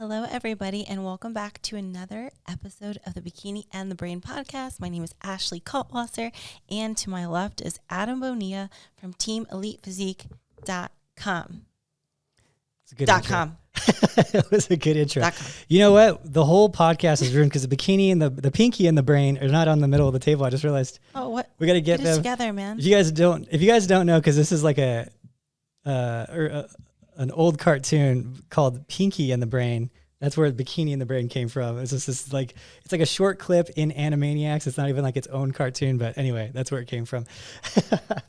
Hello, everybody, and welcome back to another episode of the Bikini and the Brain podcast. My name is Ashley Kaltwasser, and to my left is Adam Bonilla from TeamElitePhysique.com. It's a good intro. It was a good intro. You know what? The whole podcast is ruined because the bikini and the pinky and the brain are not on the middle of the table. I just realized. Oh, what? We got to get them together, man. If you guys don't know, because this is like an old cartoon called Pinky and the Brain. That's where Bikini and the Brain came from. It's just it's like a short clip in Animaniacs. It's not even like its own cartoon, but anyway, that's where it came from.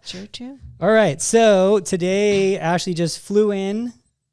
True. All right. So today, Ashley just flew in.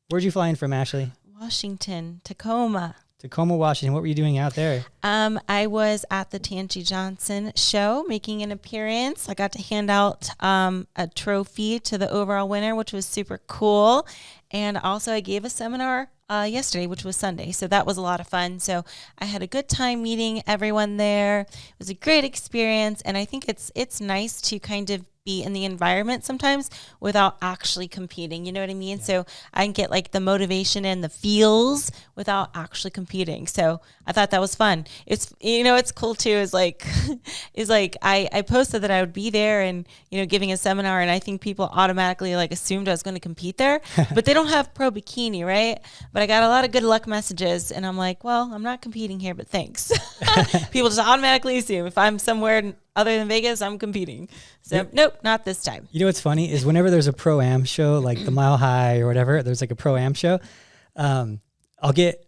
Where'd you fly in from, Ashley? Washington, Tacoma, Washington. What were you doing out there? I was at the Tangy Johnson show making an appearance. I got to hand out a trophy to the overall winner, which was super cool. And also I gave a seminar yesterday, which was Sunday. So that was a lot of fun. So I had a good time meeting everyone there. It was a great experience. And I think it's nice to kind of be in the environment sometimes without actually competing. You know what I mean? Yeah. So I can get like the motivation and the feels without actually competing. So I thought that was fun. It's, it's cool too, is like I posted that I would be there and, giving a seminar, and I think people automatically like assumed I was going to compete there, but they don't have pro bikini, right? But I got a lot of good luck messages, and I'm like, well, I'm not competing here, but thanks. People just automatically assume if I'm somewhere other than Vegas, I'm competing. So nope, not this time. You know what's funny is whenever there's a pro-am show, like the Mile High or whatever, there's like a pro-am show, I'll get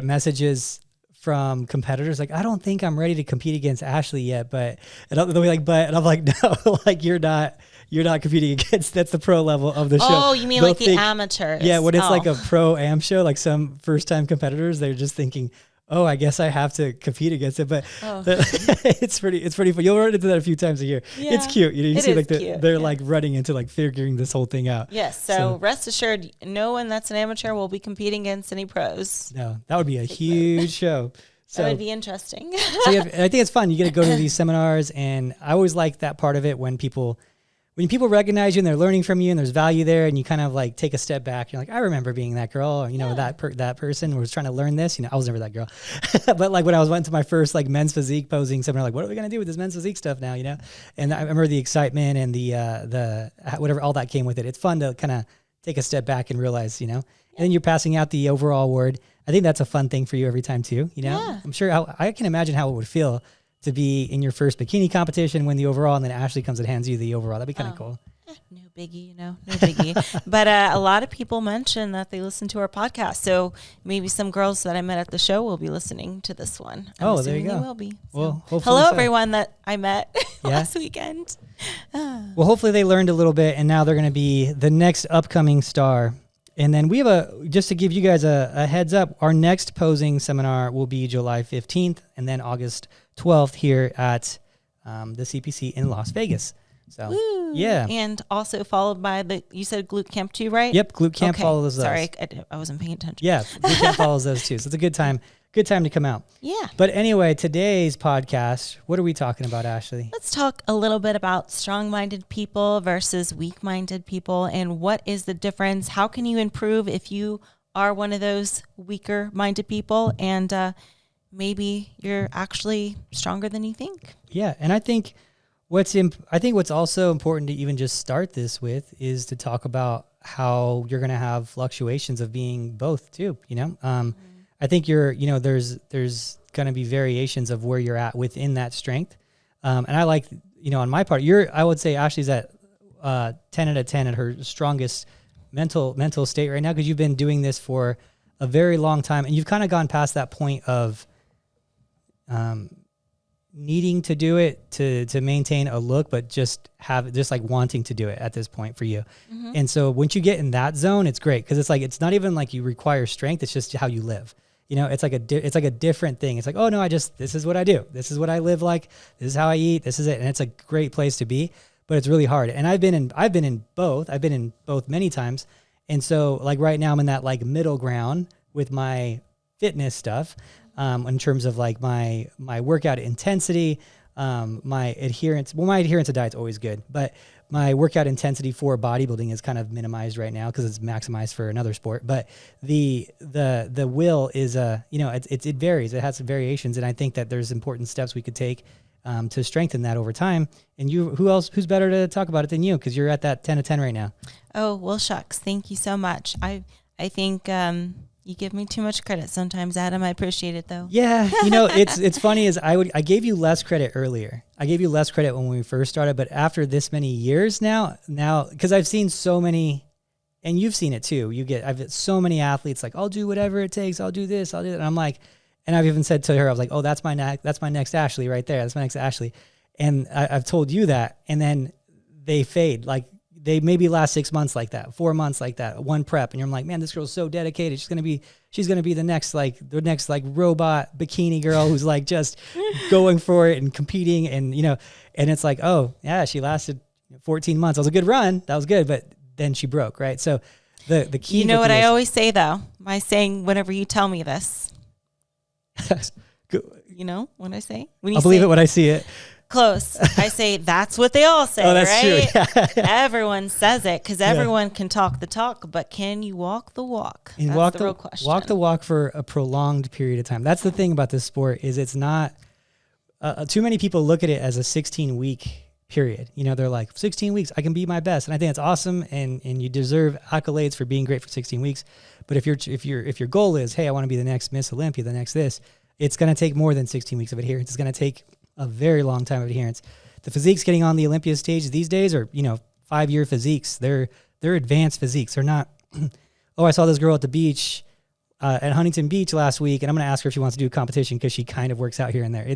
messages from competitors like, I don't think I'm ready to compete against Ashley yet, and they'll be like, and I'm like, no, like you're not competing against, that's the pro level of the show. Oh, you mean they'll like the amateurs? Yeah, when it's like a pro-am show, like some first-time competitors, they're just thinking, oh, I guess I have to compete against it, but it's pretty fun. You'll run into that a few times a year. Yeah, it's cute. You see like they're like running into like figuring this whole thing out. Yes. So rest assured, no one that's an amateur will be competing against any pros. No, that would be a huge show. So that would be interesting. I think it's fun. You get to go to these seminars, and I always like that part of it when people recognize you and they're learning from you and there's value there, and you kind of like take a step back. You're like, I remember being that girl, or, that person was trying to learn this. I was never that girl. But like when I went to my first like men's physique posing seminar, like, what are we going to do with this men's physique stuff now? And I remember the excitement and the whatever, all that came with it. It's fun to kind of take a step back and realize, and then you're passing out the overall award. I think that's a fun thing for you every time too. Yeah. I'm sure I can imagine how it would feel to be in your first bikini competition, win the overall, and then Ashley comes and hands you the overall. That'd be kind of cool. No biggie, no biggie. But a lot of people mention that they listen to our podcast. So maybe some girls that I met at the show will be listening to this one. There you go. They will be. So. Well, hopefully hello, everyone that I met last weekend. Well, hopefully they learned a little bit, and now they're going to be the next upcoming star. And then we have just to give you guys a heads up, our next posing seminar will be July 15th and then August 12th here at the CPC in Las Vegas. So, yeah. And also followed by you said glute camp too, right? Yep, glute camp follows those. Sorry, I wasn't paying attention. Yeah, glute camp follows those too. So it's a good time to come out. Yeah. But anyway, today's podcast, what are we talking about, Ashley? Let's talk a little bit about strong-minded people versus weak-minded people, and what is the difference? How can you improve if you are one of those weaker-minded people, and maybe you're actually stronger than you think? Yeah, and I think what's also important to even just start this with is to talk about how you're going to have fluctuations of being both too, I think there's going to be variations of where you're at within that strength. And I like, on my part, I would say Ashley's at 10 out of 10 at her strongest mental state right now, because you've been doing this for a very long time, and you've kind of gone past that point of needing to do it to maintain a look, but just like wanting to do it at this point for you. Mm-hmm. And so once you get in that zone, it's great, because it's not even like you require strength. It's just how you live. It's like a different thing. It's like, oh no, this is what I do. This is what I live like. This is how I eat. This is it. And it's a great place to be, but it's really hard. And I've been in both many times. And so like right now I'm in that like middle ground with my fitness stuff, in terms of like my workout intensity, my adherence. Well, my adherence to diet's always good, but my workout intensity for bodybuilding is kind of minimized right now because it's maximized for another sport. But the will is it varies. It has some variations, and I think that there's important steps we could take to strengthen that over time. And who's better to talk about it than you? Because you're at that 10 to 10 right now. Oh, well, shucks. Thank you so much. I think you give me too much credit sometimes, Adam. I appreciate it, though. Yeah. It's funny is I gave you less credit earlier. I gave you less credit when we first started, but after this many years now, because I've seen so many, and you've seen it too. I've had so many athletes like, I'll do whatever it takes. I'll do this. I'll do that. And I'm like, and I've even said to her, I was like, oh, that's my next Ashley right there. That's my next Ashley. And I've told you that. And then they fade. Like they maybe last 6 months like that, 4 months like that, one prep. And you're like, man, this girl's so dedicated. She's going to be the next robot bikini girl who's like just going for it and competing. And, and it's like, oh yeah, she lasted 14 months. That was a good run. That was good. But then she broke. Right. So the key, what I always say though, my saying, whenever you tell me this, what I say? I'll believe it when I see it. Close. I say, that's what they all say, that's right? True. Yeah. Everyone says it because everyone can talk the talk, but can you walk the walk? And that's the real question. Walk the walk for a prolonged period of time. That's the thing about this sport is it's not, too many people look at it as a 16-week period. They're like, 16 weeks, I can be my best. And I think it's awesome. And you deserve accolades for being great for 16 weeks. But if your goal is, hey, I want to be the next Miss Olympia, the next this, it's going to take more than 16 weeks of adherence. It's going to take a very long time of adherence. The physiques getting on the Olympia stage these days are, 5-year physiques. They're advanced physiques. They're not, oh, I saw this girl at the beach at Huntington Beach last week, and I'm going to ask her if she wants to do a competition because she kind of works out here and there.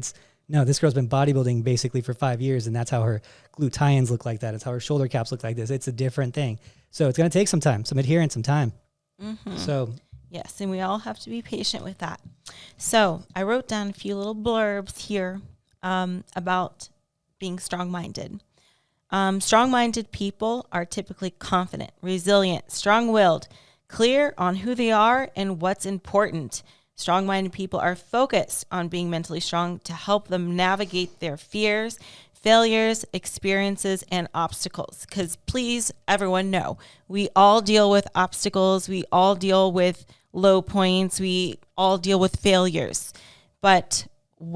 No, this girl's been bodybuilding basically for 5 years, and that's how her glute tie-ins look like that. It's how her shoulder caps look like this. It's a different thing. So it's going to take some time, some adherence, some time. Mm-hmm. So yes, and we all have to be patient with that. So I wrote down a few little blurbs here about being strong-minded. Strong-minded people are typically confident, resilient, strong-willed, clear on who they are and what's important. Strong-minded people are focused on being mentally strong to help them navigate their fears, failures, experiences, and obstacles. Because please, everyone know, we all deal with obstacles. We all deal with low points. We all deal with failures. But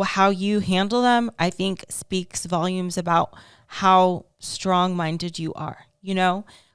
how you handle them, I think, speaks volumes about how strong-minded you are,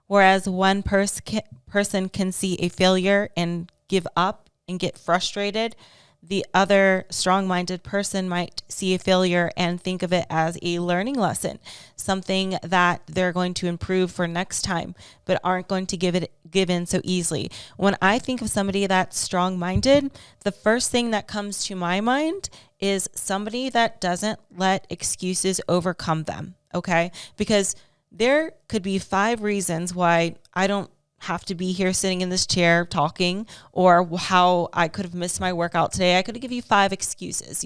Whereas one person can see a failure and give up and get frustrated, the other strong-minded person might see a failure and think of it as a learning lesson, something that they're going to improve for next time, but aren't going to give in so easily. When I think of somebody that's strong-minded, the first thing that comes to my mind is somebody that doesn't let excuses overcome them, okay? Because there could be 5 reasons why I don't have to be here sitting in this chair talking, or how I could have missed my workout today. I could give you 5 excuses,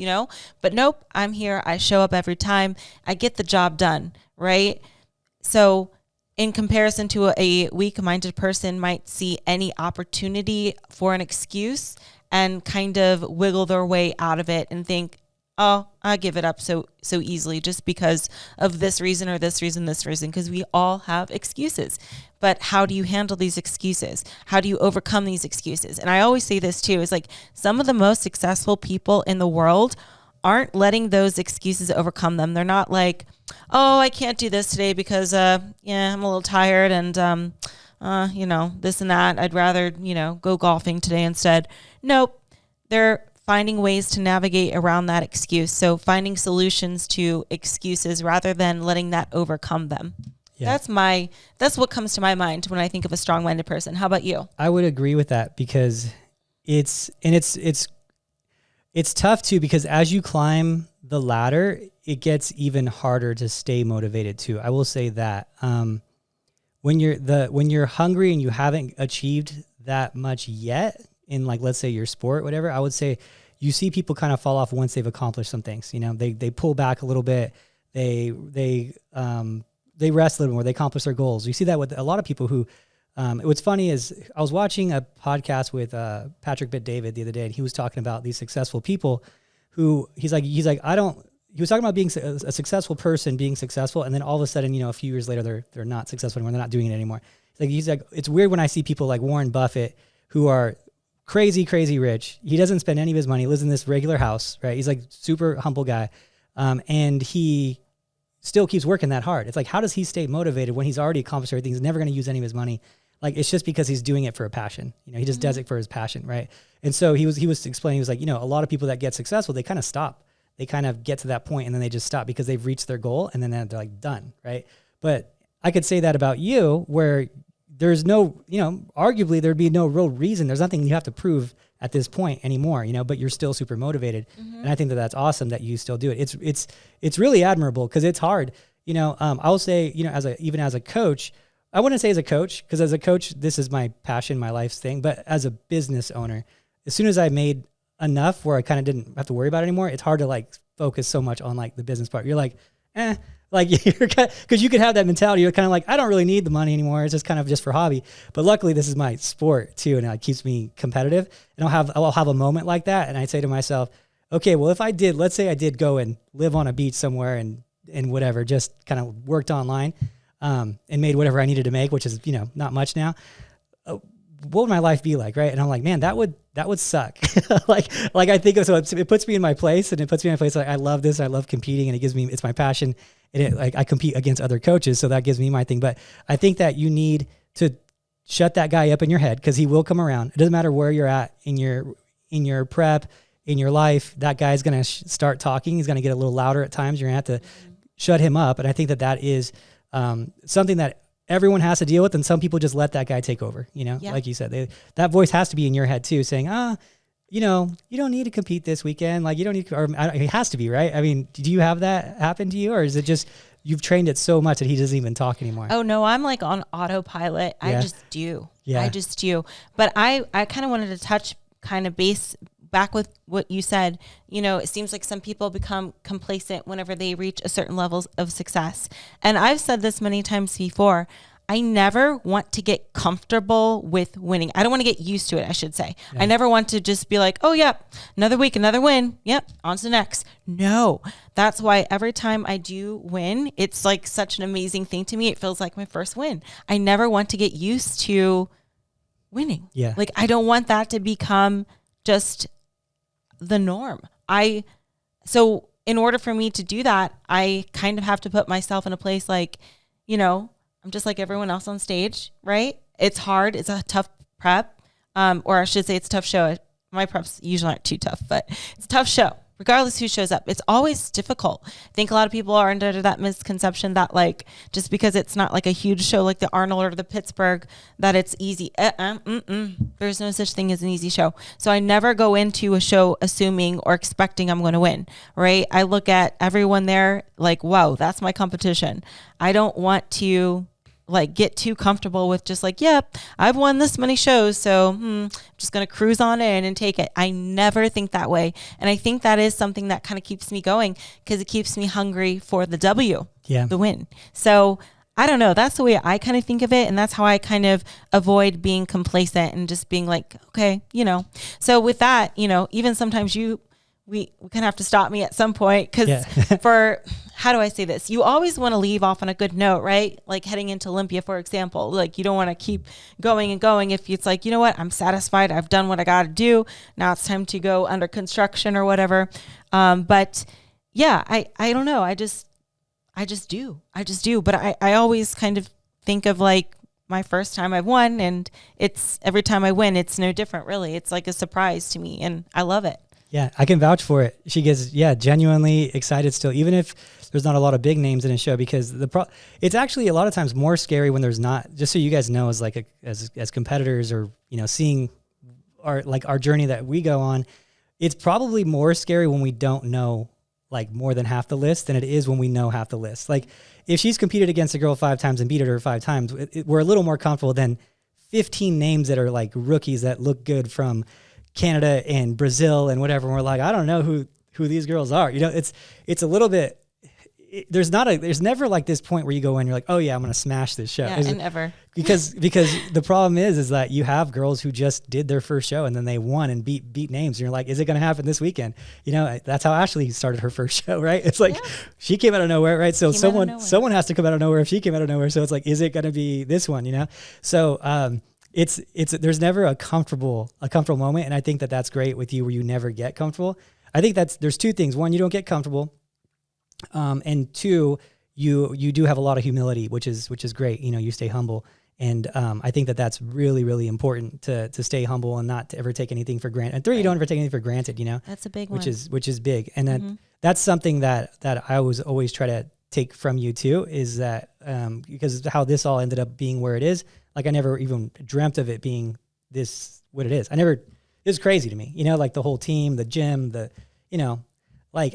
but nope, I'm here. I show up every time. I get the job done, right? So in comparison to a weak-minded person might see any opportunity for an excuse and kind of wiggle their way out of it and think, oh, I give it up so easily just because of this reason or this reason, because we all have excuses. But how do you handle these excuses? How do you overcome these excuses? And I always say this too, is like some of the most successful people in the world aren't letting those excuses overcome them. They're not like, oh, I can't do this today because, I'm a little tired and, this and that. I'd rather, go golfing today instead. Nope. They're finding ways to navigate around that excuse. So finding solutions to excuses rather than letting that overcome them. Yeah. That's what comes to my mind when I think of a strong-minded person. How about you? I would agree with that because it's tough too, because as you climb the ladder, it gets even harder to stay motivated too. I will say that when you're hungry and you haven't achieved that much yet in, like, let's say your sport, whatever, I would say you see people kind of fall off once they've accomplished some things. They pull back a little bit. They rest a little more. They accomplish their goals. You see that with a lot of people who, what's funny is I was watching a podcast with Patrick Bet David the other day, and he was talking about these successful people who he's like, he was talking about being a successful person, being successful, and then all of a sudden, a few years later, they're not successful anymore. They're not doing it anymore. He's like, it's weird when I see people like Warren Buffett who are crazy, crazy rich. He doesn't spend any of his money. He lives in this regular house, right? He's like super humble guy. And he still keeps working that hard. It's like, how does he stay motivated when he's already accomplished everything? He's never going to use any of his money. Like, it's just because he's doing it for a passion. He just does it for his passion, right? And so he was explaining, he was like, a lot of people that get successful, they kind of stop. They kind of get to that point and then they just stop because they've reached their goal and then they're like done, right? But I could say that about you, where there's no, arguably there'd be no real reason. There's nothing you have to prove at this point anymore, but you're still super motivated. And I think that that's awesome that you still do it. It's really admirable because it's hard. I'll say, even as a coach, I wouldn't say as a coach, because as a coach, this is my passion, my life's thing. But as a business owner, as soon as I made enough where I kind of didn't have to worry about it anymore, it's hard to like focus so much on like the business part. You're like, like you're because you could have that mentality. You're kind of like, I don't really need the money anymore. It's just kind of just for hobby. But luckily, this is my sport too, and it keeps me competitive. And I'll have a moment like that, and I say to myself, okay, well, if let's say I did go and live on a beach somewhere and whatever, just kind of worked online, and made whatever I needed to make, which is not much now. What would my life be like, right? And I'm like, man, that would suck. like I think of, so it puts me in my place, and it puts me in my place. Like, I love this. I love competing, and it's my passion. And I compete against other coaches, so that gives me my thing. But I think that you need to shut that guy up in your head, because he will come around. It doesn't matter where you're at in your prep, in your life. That guy's going to start talking. He's going to get a little louder at times. You're going to have to shut him up. And I think that is something that everyone has to deal with, and some people just let that guy take over. Like you said, that voice has to be in your head too, saying, you don't need to compete this weekend. Like, you don't need to, or it has to be, right? I mean, do you have that happen to you, or is it just you've trained it so much that he doesn't even talk anymore? Oh no, I'm like on autopilot. Yeah. I just do. Yeah. I just do. But I kind of wanted to touch kind of base back with what you said. It seems like some people become complacent whenever they reach a certain level of success. And I've said this many times before. I never want to get comfortable with winning. I don't want to get used to it, I should say. Yeah. I never want to just be like, oh, yep, another week, another win. Yep, on to the next. No, that's why every time I do win, it's like such an amazing thing to me. It feels like my first win. I never want to get used to winning. Yeah. Like, I don't want that to become just the norm. So in order for me to do that, I kind of have to put myself in a place like, I'm just like everyone else on stage, right? It's hard. It's a tough prep. Or I should say it's a tough show. My preps usually aren't too tough, but it's a tough show. Regardless who shows up, it's always difficult. I think a lot of people are under that misconception that like, just because it's not like a huge show like the Arnold or the Pittsburgh, that it's easy. There's no such thing as an easy show. So I never go into a show assuming or expecting I'm going to win, right? I look at everyone there like, wow, that's my competition. I don't want to like get too comfortable with just like, yep, I've won this many shows, so I'm just going to cruise on in and take it. I never think that way. And I think that is something that kind of keeps me going, because it keeps me hungry for the W, the win. So I don't know. That's the way I kind of think of it. And that's how I kind of avoid being complacent and just being like, okay, So with that, even sometimes we kind of have to stop me at some point, because how do I say this? You always want to leave off on a good note, right? Like heading into Olympia, for example, like you don't want to keep going and going. If it's like, you know what, I'm satisfied. I've done what I got to do. Now it's time to go under construction or whatever. But yeah, I don't know. I just do. But I always kind of think of like my first time I've won, and it's every time I win, it's no different really. It's like a surprise to me, and I love it. Yeah, I can vouch for it. She gets, genuinely excited still, even if there's not a lot of big names in a show, because it's actually a lot of times more scary when there's not, just so you guys know, as like as competitors, or, seeing our journey that we go on, it's probably more scary when we don't know like more than half the list than it is when we know half the list. Like if she's competed against a girl 5 times and beat her 5 times, we're a little more comfortable than 15 names that are like rookies that look good from Canada and Brazil and whatever. And we're like, I don't know who these girls are. It's a little bit, there's never like this point where you go in, you're like, oh yeah, I'm going to smash this show. Yeah, and never. Because the problem is that you have girls who just did their first show and then they won and beat names. And you're like, is it going to happen this weekend? You know, that's how Ashley started her first show, right? It's like, she came out of nowhere, right? So someone has to come out of nowhere if she came out of nowhere. So it's like, is it going to be this one, you know? So, there's never a comfortable moment. And I think that that's great with you where you never get comfortable. I think there's two things. One, you don't get comfortable. And two, you do have a lot of humility, which is great. You know, you stay humble. And, I think that that's really, really important to stay humble and not to ever take anything for granted. And three, you don't ever take anything for granted, you know, that's a big one, which is big. And that's something that I was always try to take from you too, is that, because how this all ended up being where it is. Like I never even dreamt of it being what it is. It's crazy to me, you know, like the whole team, the gym, you know, like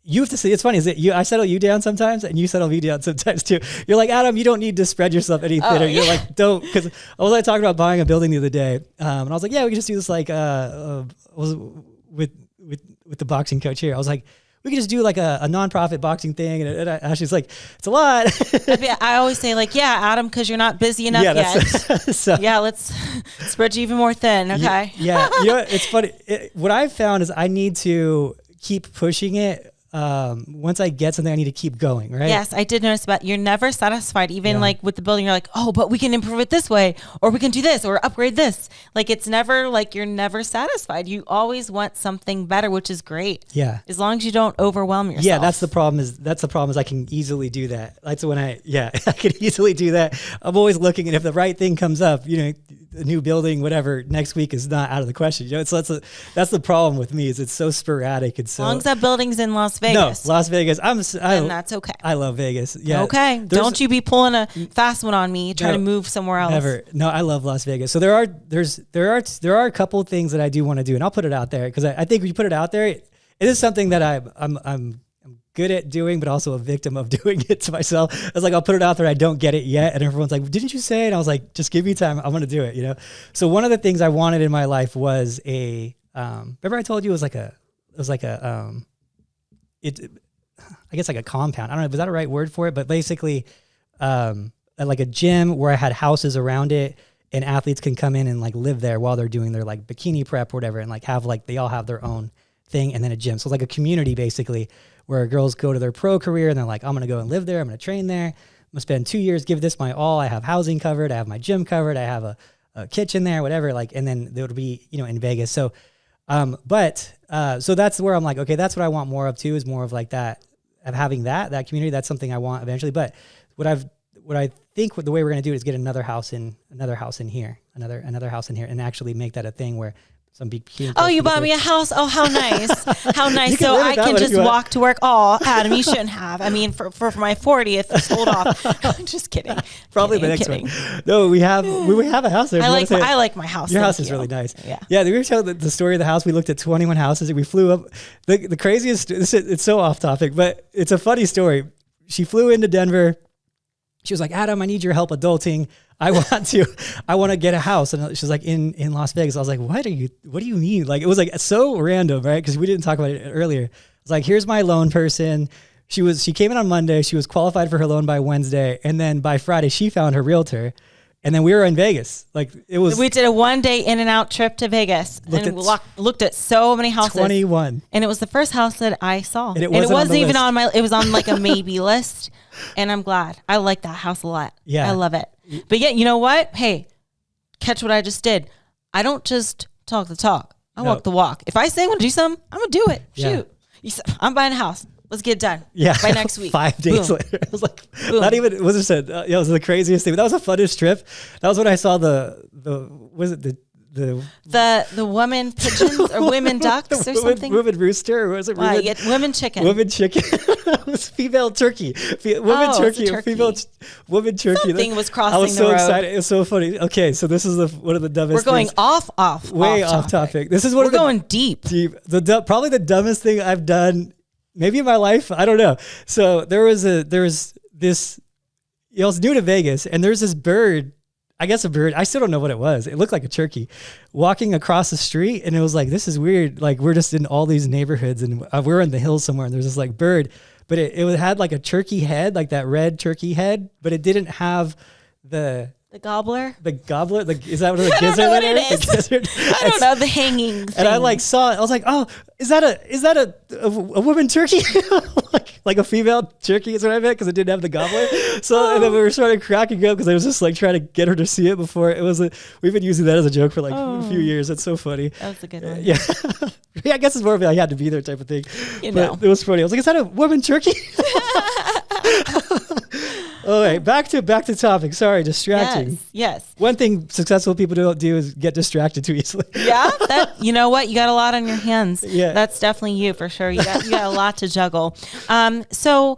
you have to see, it's funny, is that I settle you down sometimes and you settle me down sometimes too. You're like, Adam, you don't need to spread yourself any thinner. You're like, don't, because I was talking about buying a building the other day. And I was like, yeah, we can just do this like, with the boxing coach here. I was like, we could just do like a nonprofit boxing thing. And Ashley's like, it's a lot. I always say like, yeah, Adam, because you're not busy enough yet. So, yeah, let's spread you even more thin. Okay. Yeah. You know, it's funny. What I've found is I need to keep pushing it. Once I get something, I need to keep going, right? Yes, I did notice about you're never satisfied. Even like with the building, you're like, oh, but we can improve it this way, or we can do this, or upgrade this. Like it's never like you're never satisfied. You always want something better, which is great. Yeah. As long as you don't overwhelm yourself. Yeah, that's the problem. Is I can easily do that. That's when I can easily do that. I'm always looking, and if the right thing comes up, you know, a new building, whatever, next week is not out of the question. You know, so that's the problem with me, is it's so sporadic. It's so, as long as that building's in Las Vegas. No, Las Vegas. And that's okay. I love Vegas. Yeah. Okay. Don't you be pulling a fast one on me, trying to move somewhere else. Never. No, I love Las Vegas. So there are a couple of things that I do want to do, and I'll put it out there because I think when you put it out there, it is something that I'm good at doing, but also a victim of doing it to myself. I was like, I'll put it out there. I don't get it yet. And everyone's like, didn't you say it? And I was like, just give me time. I'm going to do it. You know? So one of the things I wanted in my life was remember I told you I guess like a compound. I don't know. Was that a right word for it? But basically, like a gym where I had houses around it and athletes can come in and like live there while they're doing their like bikini prep or whatever. And like they all have their own thing. And then a gym. So it's like a community basically, where girls go to their pro career and they're like, I'm going to go and live there. I'm going to train there. I'm going to spend 2 years, give this my all. I have housing covered. I have my gym covered. I have a kitchen there, whatever. Like, and then there would be, you know, in Vegas. So, so that's where I'm like, okay, that's what I want more of too, is more of like that, of having that community. That's something I want eventually. But what I think the way we're going to do it is get another house in here, and actually make that a thing where some big. Oh, you bought me a house. Oh, how nice. How nice. So I can just walk to work. Oh, Adam, you shouldn't have. I mean, for my 40th, sold off. I'm just kidding. Probably the next one. No, we have a house there. I like my house. Your house is really nice. Yeah. Yeah. We were telling the story of the house. We looked at 21 houses and we flew up. The craziest, it's so off topic, but it's a funny story. She flew into Denver. She was like, Adam, I need your help adulting. I want to get a house. And she was like, in Las Vegas. I was like, what do you mean? Like, it was like so random, right? Because we didn't talk about it earlier. It's like, here's my loan person. She came in on Monday. She was qualified for her loan by Wednesday. And then by Friday, she found her realtor. And then we were in Vegas. Like we did a 1 day in and out trip to Vegas looked at so many houses. 21. And it was the first house that I saw. And it wasn't even on it was on like a maybe list. And I'm glad. I like that house a lot. Yeah. I love it. But yeah, you know what? Hey, catch what I just did. I don't just talk the talk. I walk the walk. If I say I'm going to do something, I'm going to do it. Shoot. Yeah. I'm buying a house. Let's get it done. Yeah. By next week. 5 days later. I was like, not even, it was the craziest thing. But that was the funnest trip. That was when I saw the woman pigeons or women ducks or something. Women rooster, or was it women chicken? Women chicken. It was female turkey. Women turkey. Female woman turkey. Something was crossing the road. I was so excited. It was so funny. Okay, so this is one of the dumbest. We're going things. off topic. This is we're going deep. Probably the dumbest thing I've done, maybe in my life. I don't know. So there was this. I was new to Vegas, and there's this bird. I guess a bird. I still don't know what it was. It looked like a turkey walking across the street. And it was like, this is weird. Like we're just in all these neighborhoods and we're in the hills somewhere. And there's this like bird but it had like a turkey head, like that red turkey head, but it didn't have the gobbler. The gobbler, is that what the gizzard? I don't know what it is? is. The gizzard? I don't know the hanging thing. And I like saw it. I was like, oh, is that a woman turkey? like a female turkey is what I meant, because it didn't have the gobbler. So and then we were starting cracking up because I was just like trying to get her to see it before it was. We've been using that as a joke for like a few years. It's so funny. That was a good one. Yeah. Yeah, I guess it's more of a I had to be there type of thing. But it was funny. I was like, is that a woman turkey? All right, back to topic. Sorry, distracting. Yes. One thing successful people don't do is get distracted too easily. Yeah, you know what? You got a lot on your hands. Yeah, that's definitely you for sure. You got a lot to juggle. So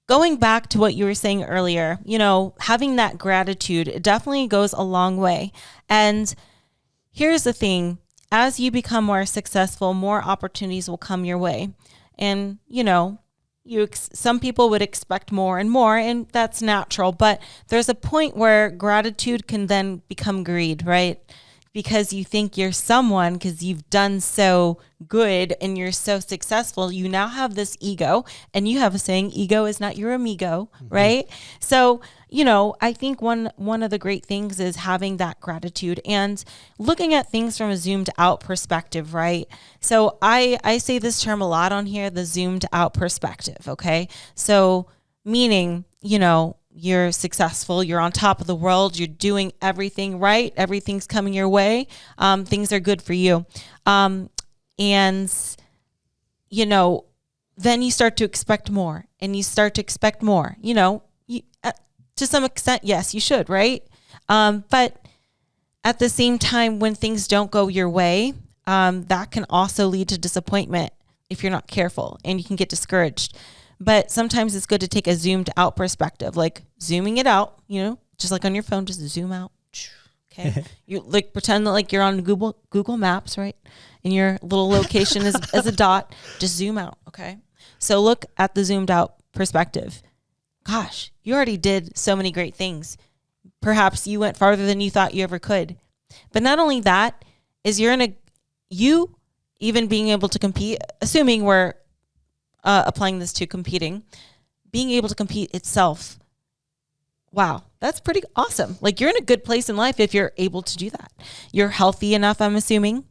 going back to what you were saying earlier, having that gratitude, it definitely goes a long way. And here's the thing: as you become more successful, more opportunities will come your way, and some people would expect more and more, and that's natural. But there's a point where gratitude can then become greed, right? Because you think you're someone, because you've done so good and you're so successful, you now have this ego, and you have a saying, ego is not your amigo, right? So, I think one of the great things is having that gratitude and looking at things from a zoomed out perspective, right? So I say this term a lot on here, the zoomed out perspective, okay? So meaning, you're successful, you're on top of the world, you're doing everything right, everything's coming your way, things are good for you. And, then you start to expect more, and you start to expect more, to some extent, yes, you should, right? But at the same time, when things don't go your way, that can also lead to disappointment if you're not careful, and you can get discouraged. But sometimes it's good to take a zoomed out perspective, like zooming it out, just like on your phone, just zoom out. Okay. You like pretend that like you're on Google Maps, right? And your little location is as a dot, just zoom out. Okay. So look at the zoomed out perspective. Gosh, you already did so many great things. Perhaps you went farther than you thought you ever could. But not only that, is you even being able to compete, assuming we're applying this to competing, being able to compete itself. Wow, that's pretty awesome. Like, you're in a good place in life if you're able to do that. You're healthy enough, I'm assuming.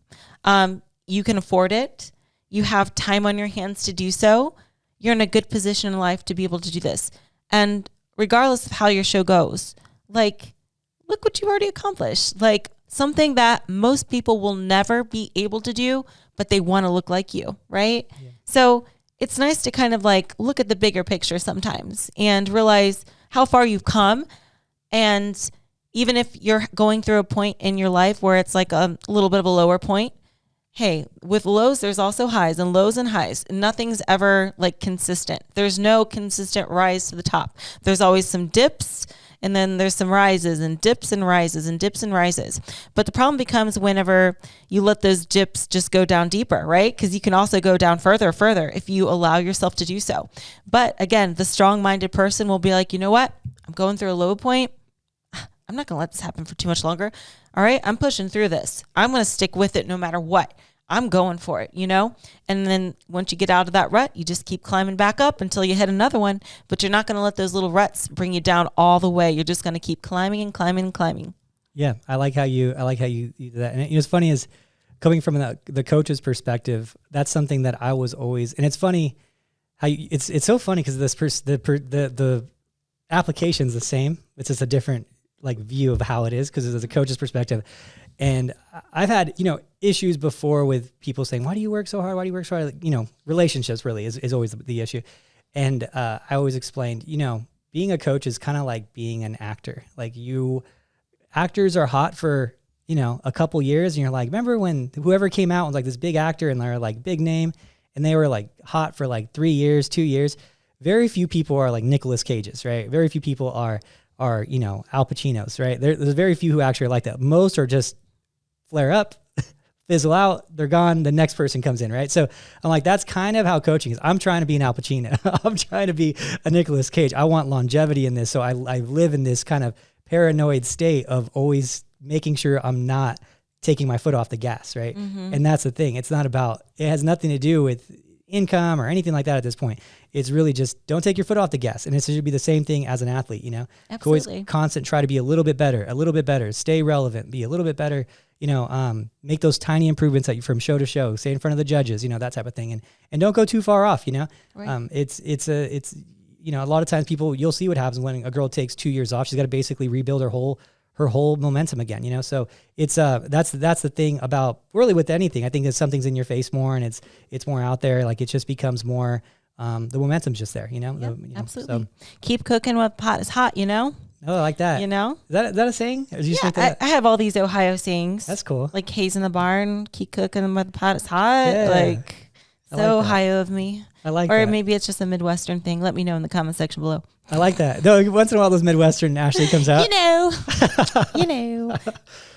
You can afford it. You have time on your hands to do so. You're in a good position in life to be able to do this. And regardless of how your show goes, like, look what you already accomplished. Like, something that most people will never be able to do, but they want to look like you, right? Yeah. So it's nice to kind of like look at the bigger picture sometimes and realize how far you've come. And even if you're going through a point in your life where it's like a little bit of a lower point, hey, with lows, there's also highs, and lows and highs. Nothing's ever like consistent. There's no consistent rise to the top. There's always some dips, and then there's some rises and dips and rises and dips and rises. But the problem becomes whenever you let those dips just go down deeper, right? Because you can also go down further if you allow yourself to do so. But again, the strong-minded person will be like, you know what? I'm going through a low point. I'm not going to let this happen for too much longer. All right, I'm pushing through this. I'm going to stick with it no matter what. I'm going for it, And then once you get out of that rut, you just keep climbing back up until you hit another one. But you're not going to let those little ruts bring you down all the way. You're just going to keep climbing and climbing and climbing. Yeah, I like how you do that. And what's funny is coming from the coach's perspective, that's something that I was always. And it's funny how it's so funny because the application's the same. It's just a different like view of how it is because it's a coach's perspective. And I've had, issues before with people saying, why do you work so hard? Why do you work so hard? Like, relationships really is always the issue. And I always explained, being a coach is kind of like being an actor. Like actors are hot for, a couple years. And you're like, remember when whoever came out was like this big actor and they're like big name and they were like hot for like 3 years, 2 years. Very few people are like Nicolas Cages, right? Very few people are Al Pacinos, right? There's very few who actually are like that. Most are just flare up, fizzle out, they're gone, the next person comes in, right? So I'm like, that's kind of how coaching is. I'm trying to be an Al Pacino. I'm trying to be a Nicolas Cage. I want longevity in this. So I live in this kind of paranoid state of always making sure I'm not taking my foot off the gas, right? Mm-hmm. And that's the thing. It has nothing to do with income or anything like that at this point. It's really just don't take your foot off the gas. And it should be the same thing as an athlete, you know, Absolutely. always constant, try to be a little bit better, stay relevant, be a little bit better, you know, make those tiny improvements that you from show to show, stay in front of the judges, you know, that type of thing. And don't go too far off, you know, Right. it's, you know, a lot of times you'll see what happens when a girl takes 2 years off. She's got to basically rebuild her whole momentum again, you know? So it's, that's the thing about really with anything. I think that something's in your face more and it's more out there. Like it just becomes more, the momentum's just there, you know? Yep, You know, absolutely. So. Keep cooking while the pot is hot, you know? Oh, I like that. You know? Is that a saying? Or did you just make Yeah, that? I have all these Ohio sayings. That's cool. Like Hayes in the barn, keep cooking while the pot is hot. Yeah. Like, I so like that. Ohio of me. I like or that. maybe it's just a Midwestern thing. Let me know in the comment section below. I like that. Though once in a while those Midwestern Ashley comes out. You know,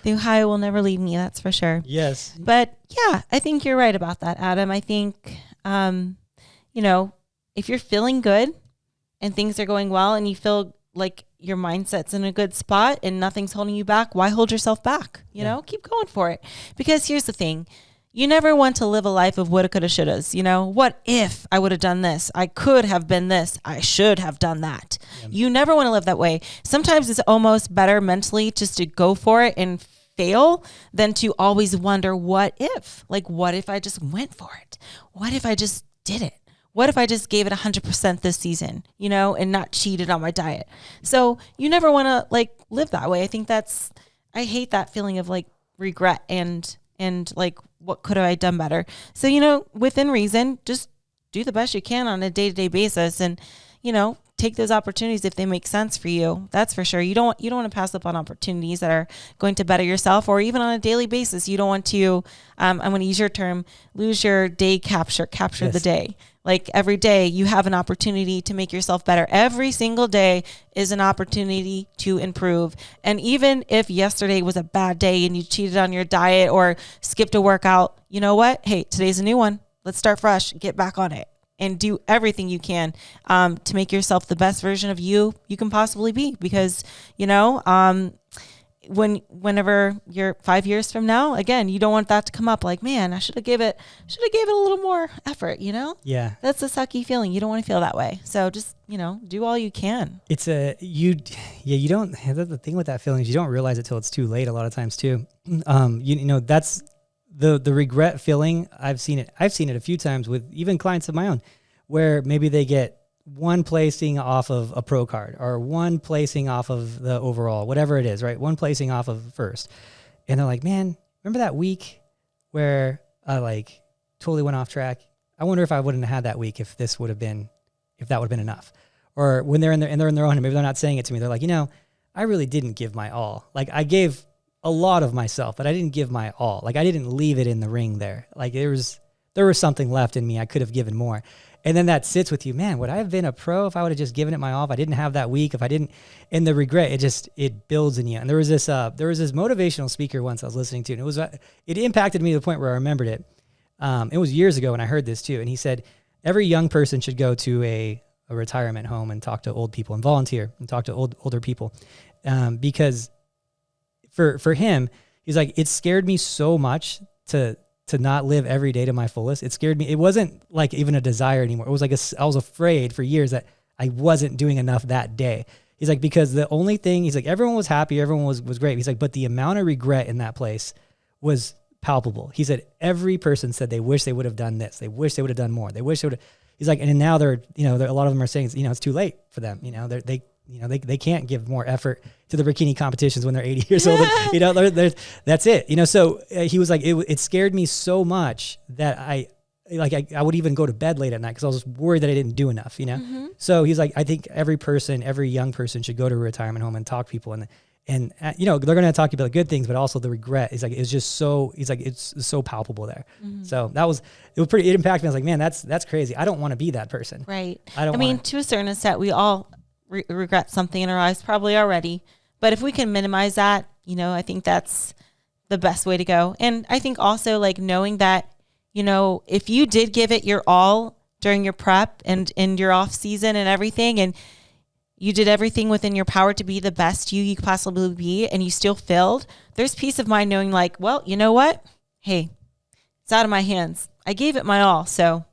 the Ohio will never leave me. That's for sure. Yes. But yeah, I think you're right about that, Adam. I think, you know, if you're feeling good and things are going well and you feel like your mindset's in a good spot and nothing's holding you back, why hold yourself back? You know, keep going for it. Because here's the thing. You never want to live a life of woulda, coulda, shouldas. You know, what if I would have done this? I could have been this. I should have done that. Yeah. You never want to live that way. Sometimes it's almost better mentally just to go for it and fail than to always wonder what if. Like, what if I just went for it? What if I just did it? What if I just gave it 100% this season, you know, and not cheated on my diet? So you never want to like live that way. I think I hate that feeling of like regret and like, what could have I done better? So, you know, within reason, just do the best you can on a day-to-day basis and, you know, take those opportunities if they make sense for you. That's for sure. You don't want to pass up on opportunities that are going to better yourself, or even on a daily basis. You don't want to, I'm going to use your term, lose your day capture yes. the day. Like every day you have an opportunity to make yourself better. Every single day is an opportunity to improve. And even if yesterday was a bad day and you cheated on your diet or skipped a workout, you know what? Hey, today's a new one. Let's start fresh, get back on it, and do everything you can to make yourself the best version of you can possibly be. Because, you know, whenever you're 5 years from now, again, you don't want that to come up like, man, I should have gave it a little more effort, you know? Yeah. That's a sucky feeling. You don't want to feel that way. So just, you know, do all you can. It's you don't, the thing with that feeling is you don't realize it till it's too late a lot of times too. You know, that's the regret feeling. I've seen it a few times with even clients of my own where maybe they get one placing off of a pro card or one placing off of the overall, whatever it is, right? One placing off of first. And they're like, man, remember that week where I like totally went off track? I wonder if I wouldn't have had that week if that would have been enough. Or when they're in their own, and maybe they're not saying it to me. They're like, you know, I really didn't give my all. Like I gave a lot of myself, but I didn't give my all. Like I didn't leave it in the ring there. Like there was something left in me. I could have given more. And then that sits with you, man, would I have been a pro if I would have just given it my all? If I didn't have that week, if I didn't, and the regret, it builds in you. And there was this motivational speaker once I was listening to, and it impacted me to the point where I remembered it. It was years ago when I heard this too. And he said, every young person should go to a retirement home and talk to old people and volunteer and talk to older people. Because for him, he's like, it scared me so much to not live every day to my fullest. It scared me. It wasn't like even a desire anymore. It was like I was afraid for years that I wasn't doing enough that day. He's like, because the only thing, he's like, everyone was happy. Everyone was great. He's like, but the amount of regret in that place was palpable. He said, every person said they wish they would have done this. They wish they would have done more. They wish they would have. He's like, and now they're, you know, a lot of them are saying, you know, it's too late for them. You know, they can't give more effort to the bikini competitions when they're 80 years old. And, you know, that's it. You know, so he was like, it scared me so much that I would even go to bed late at night because I was worried that I didn't do enough, you know? Mm-hmm. So he's like, I think every young person should go to a retirement home and talk to people. And you know, they're going to talk to you about the good things, but also the regret is like, it's just so, he's like, it's so palpable there. Mm-hmm. So it impacted me. I was like, man, that's crazy. I don't want to be that person. Right. I mean, to a certain extent, we all regret something in our lives probably already, but if we can minimize that, you know, I think that's the best way to go. And I think also like knowing that, you know, if you did give it your all during your prep and in your off season and everything, and you did everything within your power to be the best you could possibly be, and you still failed, there's peace of mind knowing like, well, you know what? Hey, it's out of my hands. I gave it my all. So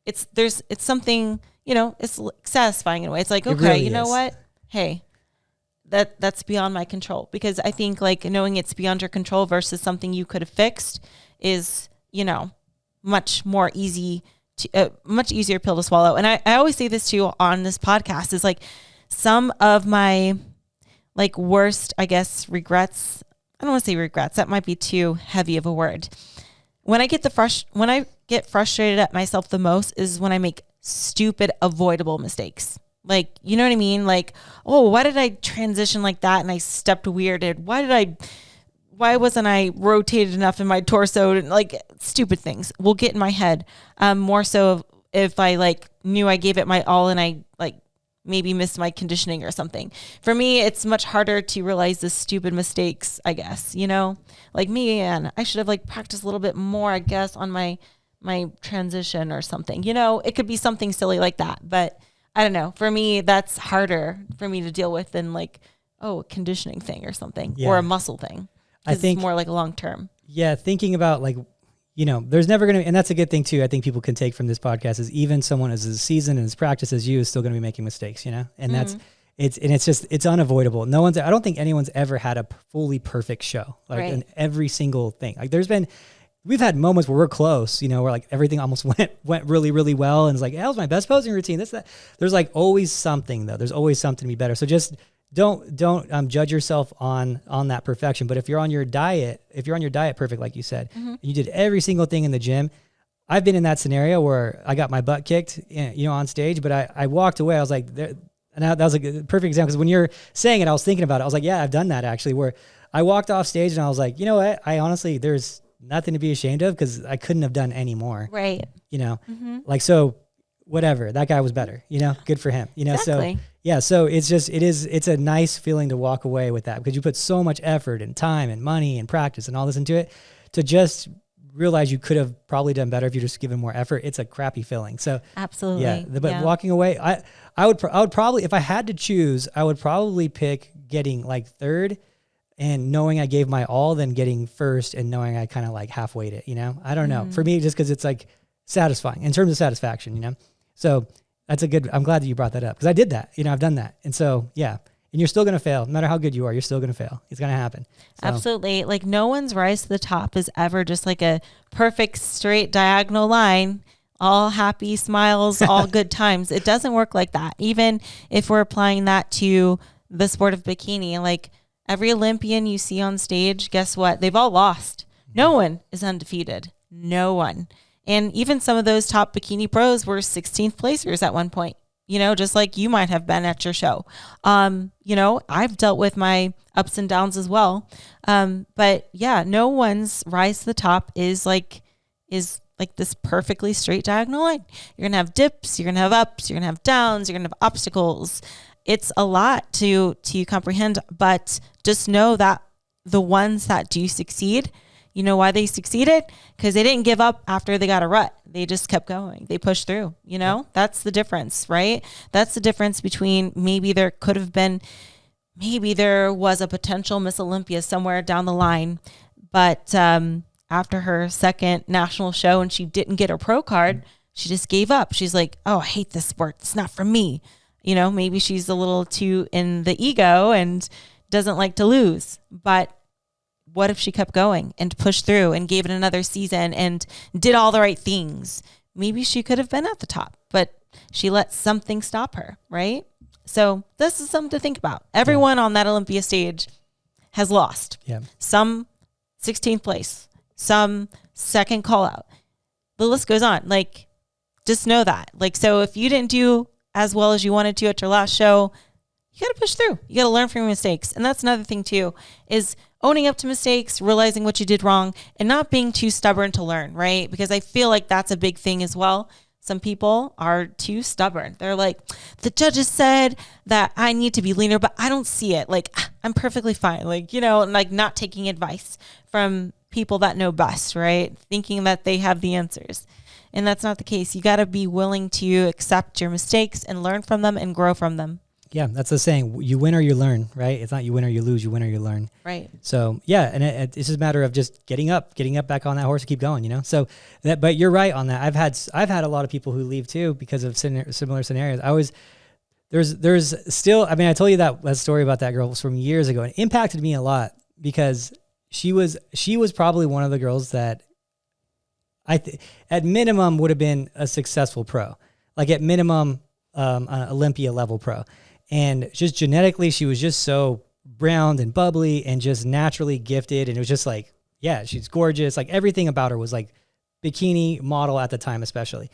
it's something, it's satisfying in a way. It's like, okay, really you know is. what? Hey, that's beyond my control, because I think like knowing it's beyond your control versus something you could have fixed is, much more easy to, much easier pill to swallow. And I always say this too on this podcast is like some of my like worst, I guess, regrets. I don't want to say regrets. That might be too heavy of a word. When I get frustrated at myself the most is when I make stupid, avoidable mistakes. Like, you know what I mean? Like, oh, why did I transition like that? And I stepped weirded. Why wasn't I rotated enough in my torso? And like stupid things will get in my head. More so if I like knew I gave it my all and I like maybe missed my conditioning or something. For me, it's much harder to realize the stupid mistakes, I guess, like man, I should have like practiced a little bit more, I guess, on my transition or something, it could be something silly like that. But I don't know. For me, that's harder for me to deal with than like, a conditioning thing or something or a muscle thing. I think it's more like a long term. Yeah. Thinking about like, there's never going to, and that's a good thing too. I think people can take from this podcast is even someone as seasoned and as practiced as you is still going to be making mistakes, and that's, it's unavoidable. I don't think anyone's ever had a fully perfect show, like in every single thing. Like we've had moments where we're close, where like everything almost went really, really well. And it's like, that was my best posing routine. That. There's like always something though. There's always something to be better. So just don't judge yourself on that perfection. But if you're on your diet perfect, like you said, and you did every single thing in the gym, I've been in that scenario where I got my butt kicked, on stage, but I walked away. I was like, that was a perfect example. Because when you're saying it, I was thinking about it. I was like, yeah, I've done that actually, where I walked off stage and I was like, you know what? I honestly, there's nothing to be ashamed of because I couldn't have done any more. Right. Like, so whatever, that guy was better, good for him, exactly. So yeah. So it's a nice feeling to walk away with that because you put so much effort and time and money and practice and all this into it to just realize you could have probably done better if you just given more effort. It's a crappy feeling. So absolutely. Yeah. But walking away, I would probably, if I had to choose, I would probably pick getting like third and knowing I gave my all, then getting first and knowing I kind of like halfwayed it, I don't know. For me, just because it's like satisfying in terms of satisfaction, So that's I'm glad that you brought that up because I did that, I've done that. And so, yeah. And you're still going to fail. No matter how good you are, you're still going to fail. It's going to happen. So. Absolutely. Like no one's rise to the top is ever just like a perfect straight diagonal line, all happy smiles, all good times. It doesn't work like that. Even if we're applying that to the sport of bikini, like every Olympian you see on stage, guess what? They've all lost. No one is undefeated. No one. And even some of those top bikini pros were 16th placers at one point, just like you might have been at your show. I've dealt with my ups and downs as well. But yeah, no one's rise to the top is like this perfectly straight diagonal line. You're going to have dips, you're going to have ups, you're going to have downs, you're going to have obstacles. It's a lot to comprehend, but just know that the ones that do succeed, you know why they succeeded? Because they didn't give up after they got a rut. They just kept going. They pushed through, That's the difference, right? That's the difference between maybe there was a potential Miss Olympia somewhere down the line, but after her second national show and she didn't get her pro card, she just gave up. She's like, oh, I hate this sport. It's not for me. Maybe she's a little too in the ego and doesn't like to lose, but what if she kept going and pushed through and gave it another season and did all the right things? Maybe she could have been at the top, but she let something stop her, right? So this is something to think about. Everyone on that Olympia stage has lost. Yeah. Some 16th place, some second call out. The list goes on. Like, just know that. Like, so if you didn't do as well as you wanted to at your last show, you got to push through. You got to learn from your mistakes. And that's another thing too, is owning up to mistakes, realizing what you did wrong, and not being too stubborn to learn, right? Because I feel like that's a big thing as well. Some people are too stubborn. They're like, the judges said that I need to be leaner, but I don't see it. Like, I'm perfectly fine. Like, like not taking advice from people that know best, right? Thinking that they have the answers. And that's not the case. You got to be willing to accept your mistakes and learn from them and grow from them. Yeah, that's the saying. You win or you learn, right? It's not you win or you lose. You win or you learn. Right. So yeah, and it's just a matter of just getting up back on that horse and keep going. You know. So that, but you're right on that. I've had a lot of people who leave too because of similar scenarios. There's still. I mean, I told you that story about that girl was from years ago, and it impacted me a lot because she was probably one of the girls that at minimum would have been a successful pro, like at minimum an Olympia level pro. And just genetically, she was just so browned and bubbly and just naturally gifted. And it was just like, yeah, she's gorgeous. Like everything about her was like bikini model at the time, especially.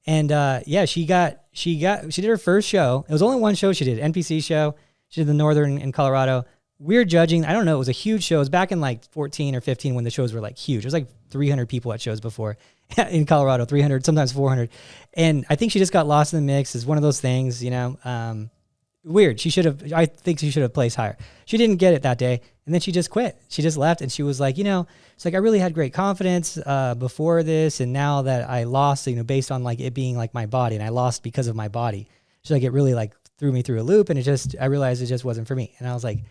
And yeah, she did her first show. It was only one show she did, NPC show. She did the Northern in Colorado. Weird judging. I don't know. It was a huge show. It was back in like 14 or 15 when the shows were like huge. It was like 300 people at shows before in Colorado, 300, sometimes 400. And I think she just got lost in the mix. It's one of those things, you know, weird. I think she should have placed higher. She didn't get it that day. And then she just quit. She just left. And she was like, you know, it's like, I really had great confidence before this. And now that I lost, you know, based on like it being like my body, and I lost because of my body. She's like, it really like threw me through a loop. And I realized it just wasn't for me. And I was like,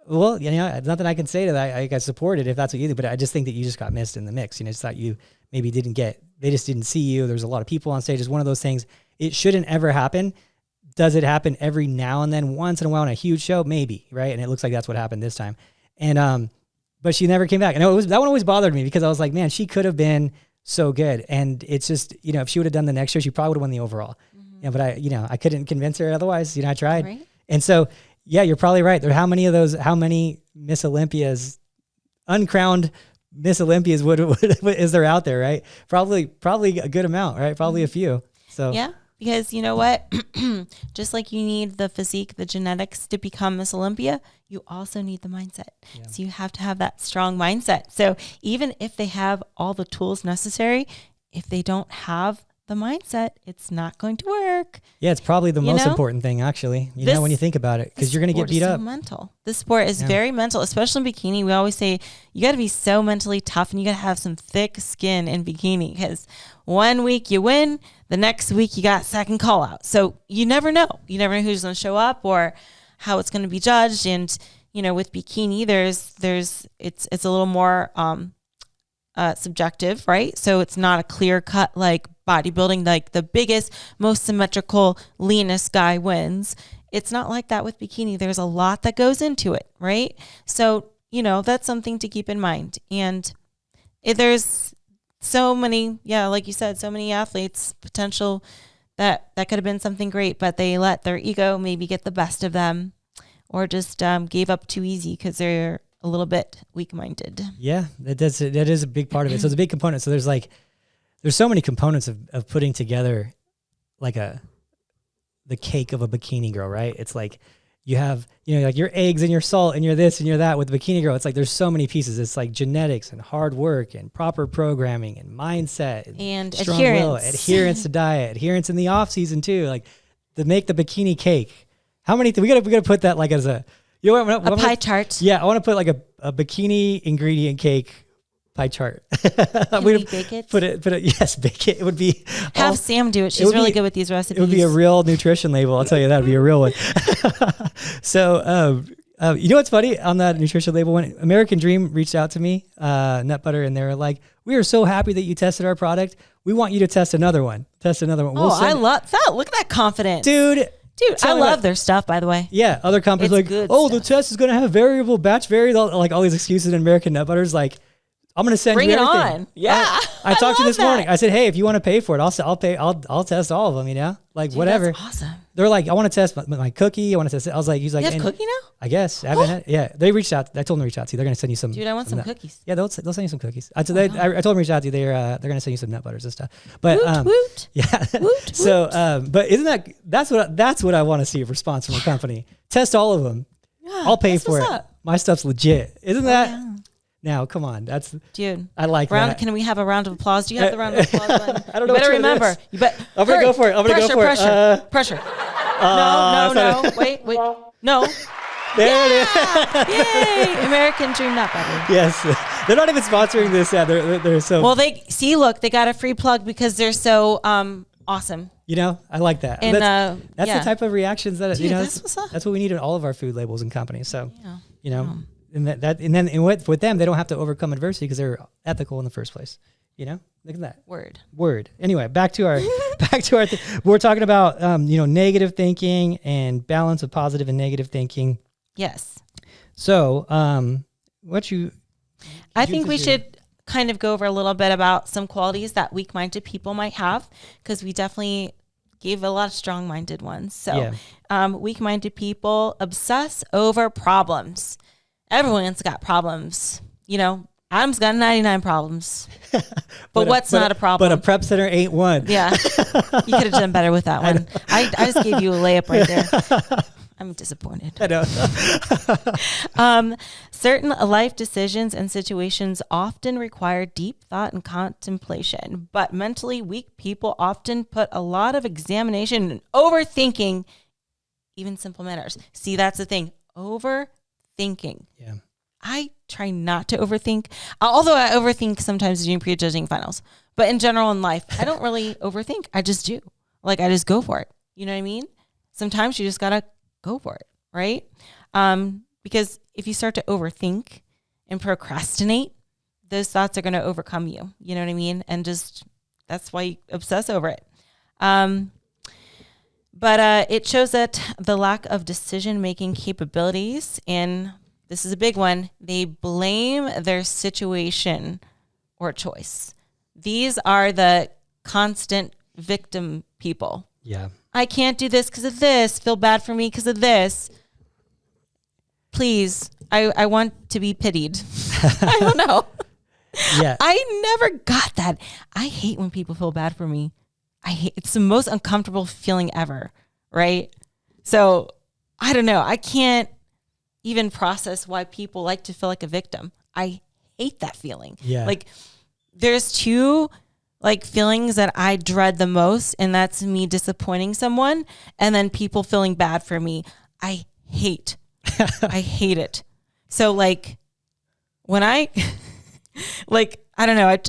well, you know, nothing I can say to that. I support it if that's what you do, but I just think that you just got missed in the mix. You know, it's that you maybe they just didn't see you. There's a lot of people on stage. It's one of those things. It shouldn't ever happen. Does it happen every now and then, once in a while on a huge show? Maybe, right? And it looks like that's what happened this time. And but she never came back. And that one always bothered me because I was like, man, she could have been so good. And it's just, you know, if she would have done the next year, she probably would have won the overall. Mm-hmm. Yeah, but I couldn't convince her otherwise. You know, I tried. Right. And so, yeah, you're probably right. How many Miss Olympias, uncrowned Miss Olympias is there out there, right? Probably a good amount, right? Probably a few. So yeah, because you know what? Just like you need the physique, the genetics to become Miss Olympia, you also need the mindset. Yeah. So you have to have that strong mindset. So even if they have all the tools necessary, if they don't have the mindset, it's not going to work. Yeah, it's probably the most important thing, actually. You know, when you think about it, because you're going to get beat up. Mental. This sport is very mental, especially in bikini. We always say you got to be so mentally tough, and you got to have some thick skin in bikini. Because one week you win, the next week you got second call out. So you never know. You never know who's going to show up or how it's going to be judged. And you know, with bikini, it's a little more subjective, right? So it's not a clear cut like bodybuilding, like the biggest, most symmetrical, leanest guy wins. It's not like that with bikini. There's a lot that goes into it, right? So, you know, that's something to keep in mind. And there's so many, like you said, so many athletes, potential that could have been something great, but they let their ego maybe get the best of them or just gave up too easy because they're a little bit weak-minded. Yeah, that is a big part of it. So it's a big component. So there's so many components of putting together like the cake of a bikini girl, right? It's like you have, you know, like your eggs and your salt and your this and your that with the bikini girl. It's like there's so many pieces. It's like genetics and hard work and proper programming and mindset and adherence to diet, adherence in the off season too. Like to make the bikini cake. How many? We gotta put that like as a pie chart. Yeah, I want to put like a bikini ingredient cake pie chart. Can we bake it? Put it. Yes, bake it. It would be. Have Sam do it. She's really good with these recipes. It would be a real nutrition label. I'll tell you that would be a real one. So, you know what's funny on that nutrition label? When American Dream reached out to me, Nut Butter, and they were like, "We are so happy that you tested our product. We want you to test another one. I love that. Look at that confidence, dude. I love their stuff, by the way. Yeah, other companies like, the test is going to have variable batch like all these excuses in American Nut Butter's like, I'm going to send you everything. Bring it on. Yeah. I talked to you this morning. I said, hey, if you want to pay for it, I'll pay. I'll test all of them, you know? Like, dude, whatever. That's awesome. They're like, I want to test my cookie. I want to test it. I was like, he's like, you have cookie now? I guess. I haven't had, yeah. They reached out. I told them to reach out to you. They're going to send you some. Dude, I want some cookies. Yeah, they'll send you some cookies. I told them to reach out to you. They're going to send you some nut butters and stuff. But, woot. Yeah. Woot, so, but isn't that's what I want to see, a response from a company. Test all of them. Yeah, I'll pay for it. My stuff's legit. Isn't that? Yeah. Now, come on, dude. I like that. Can we have a round of applause? Do you have the round of applause button? I don't know. You better remember. You bet. I'm gonna go for it. Pressure. No. Wait. No. There it is. Yay! American Dream Nut Butter. Yes, they're not even sponsoring this. Yeah, they're so. Well, they got a free plug because they're so Awesome. You know, I like that. And that's the type of reactions that, Dude, that's what we need in all of our food labels and companies. So, you know, Yeah. and with them, they don't have to overcome adversity because they're ethical in the first place. You know, look at that. Word. Anyway, back to our, we're talking about, negative thinking and balance of positive and negative thinking. Yes. So, I think we should kind of go over a little bit about some qualities that weak-minded people might have, because we definitely gave a lot of strong-minded ones. So, weak-minded people obsess over problems. Everyone's got problems. You know, Adam's got 99 problems. But what's not a problem? But a prep center ain't one. Yeah. You could have done better with that one. I just gave you a layup right there. I'm disappointed. I know. Certain life decisions and situations often require deep thought and contemplation, but mentally weak people often put a lot of examination and overthinking even simple matters. See, that's the thing. Overthinking. Yeah. I try not to overthink, although I overthink sometimes during prejudging finals. But in general in life, I don't really overthink. I just do. Like, I just go for it. You know what I mean? Sometimes you just got to go for it, right? Because if you start to overthink and procrastinate, those thoughts are going to overcome you. You know what I mean? And just, that's why you obsess over it. But it shows that the lack of decision-making capabilities, and this is a big one, they blame their situation or choice. These are the constant victim people. Yeah. I can't do this because of this. Feel bad for me because of this. Please, I want to be pitied. I don't know. Yeah. I never got that. I hate when people feel bad for me. It's the most uncomfortable feeling ever, right? So I don't know. I can't even process why people like to feel like a victim. I hate that feeling. Yeah. Like, there's two feelings that I dread the most, and that's me disappointing someone and then people feeling bad for me. I hate it. So when I I don't know, I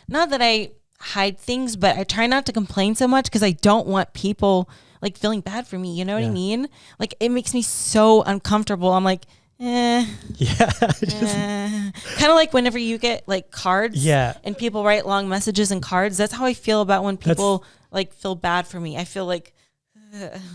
not that I hide things, but I try not to complain so much because I don't want people feeling bad for me. You know what I mean? Like, it makes me so uncomfortable. I'm like, yeah. Kind of like whenever you get cards and people write long messages and cards. That's how I feel about when people feel bad for me. I feel like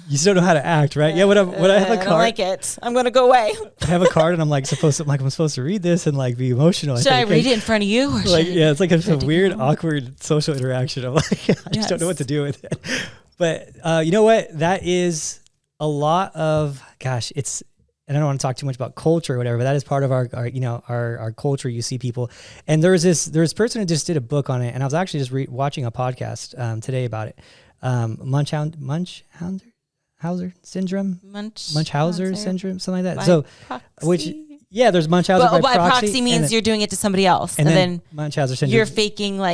you still know how to act, right? Yeah. When I have a card, I don't like it. I'm going to go away. I have a card and I'm I'm supposed to read this and be emotional. Should I read it in front of you? Or it's like a weird, awkward social interaction. I'm like, I just don't know what to do with it. But you know what? That is a lot of, and I don't want to talk too much about culture or whatever, but that is part of our culture. You see people, and there's this person who just did a book on it, and I was actually just watching a podcast today about it. Munchausen syndrome, Munchausen syndrome, something like that. So, proxy. There's Munchausen by proxy. Proxy means you're doing it to somebody else, and then Munchausen syndrome. You're faking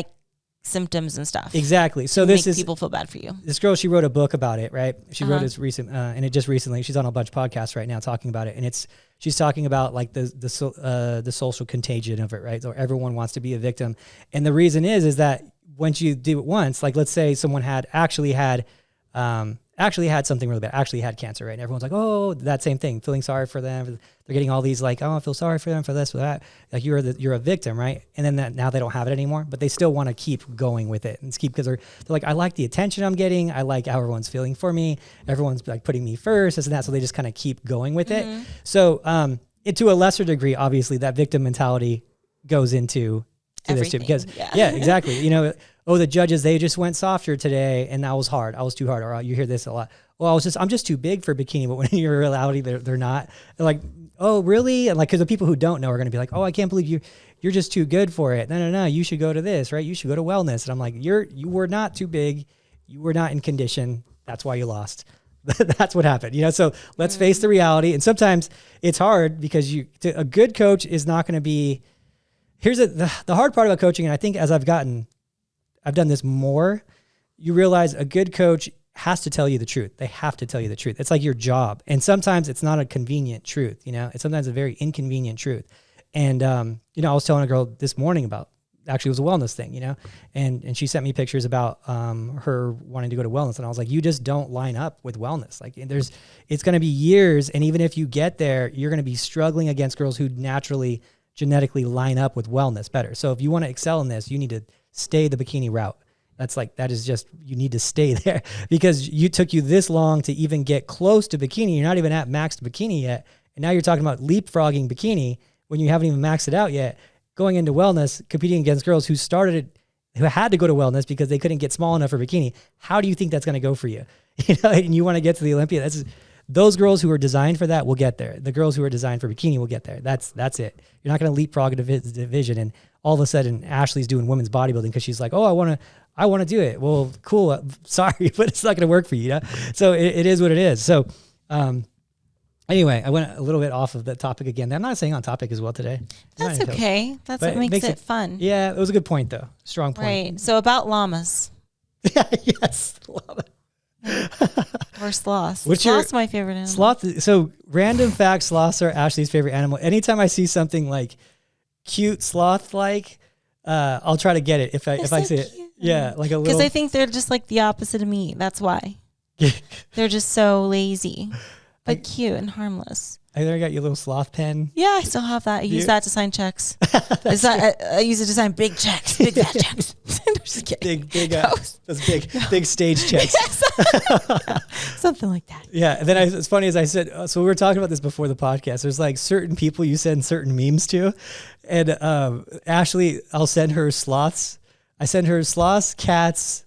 symptoms and stuff. Exactly. So this is people feel bad for you. This girl, she wrote a book about it, right? She wrote this recent, and it just recently. She's on a bunch of podcasts right now talking about it, and she's talking about the social contagion of it, right? So everyone wants to be a victim, and the reason is that once you do it once, let's say someone actually had something really bad, actually had cancer, right? And everyone's like, oh, that same thing, feeling sorry for them. They're getting all these oh, I feel sorry for them for this, for that. You're a victim, right? And then now they don't have it anymore, but they still want to keep going with it and because they're like, I like the attention I'm getting. I like how everyone's feeling for me. Everyone's putting me first, this and that. So they just kind of keep going with it. So to a lesser degree, obviously that victim mentality goes into this too, because exactly. The judges, they just went softer today and that was hard. I was too hard. Or you hear this a lot. Well, I'm just too big for bikini, but when you're in reality, they're not. They're like, oh, really? And because the people who don't know are going to be like, oh, I can't believe you're just too good for it. No. You should go to this, right? You should go to wellness. And I'm like, you were not too big. You were not in condition. That's why you lost. That's what happened. So let's face the reality. And sometimes it's hard because a good coach is not going to be, the hard part about coaching. And I think as I've done this more, you realize a good coach has to tell you the truth. They have to tell you the truth. It's like your job. And sometimes it's not a convenient truth, it's sometimes a very inconvenient truth. And, I was telling a girl this morning about actually was a wellness thing, you know? And she sent me pictures about her wanting to go to wellness. And I was like, you just don't line up with wellness. Like it's going to be years. And even if you get there, you're going to be struggling against girls who naturally genetically line up with wellness better. So if you want to excel in this, you need to stay the bikini route. That is just, you need to stay there because you took you this long to even get close to bikini. You're not even at maxed bikini yet. And now you're talking about leapfrogging bikini when you haven't even maxed it out yet, going into wellness, competing against girls who had to go to wellness because they couldn't get small enough for bikini. How do you think that's going to go for you? You know, and you want to get to the Olympia. Those girls who are designed for that will get there. The girls who are designed for bikini will get there. That's it. You're not going to leapfrog a division and all of a sudden Ashley's doing women's bodybuilding because she's like, oh, I want to do it. Well, cool. Sorry, but it's not going to work for you. You know? So it is what it is. So anyway, I went a little bit off of the topic again. I'm not saying on topic as well today. That's okay. That's what makes it fun. Yeah, it was a good point though. Strong point. Right. So about llamas. Yes. Llama. Or sloths. Sloth's my favorite animal. Sloth. So random fact, sloths are Ashley's favorite animal. Anytime I see something like cute sloth-like, I'll try to get it if I see it. Yeah, like a little. Because I think they're just like the opposite of me. That's why. They're just so lazy, but cute and harmless. I there got your little sloth pen. Yeah, I still have that. I use that to sign checks. I use it to sign big checks, big fat checks. I'm just kidding. Those big stage checks. Something like that. Yeah, and then it's funny as I said. So we were talking about this before the podcast. There's like certain people you send certain memes to, and Ashley, I'll send her sloths. I send her sloths, cats,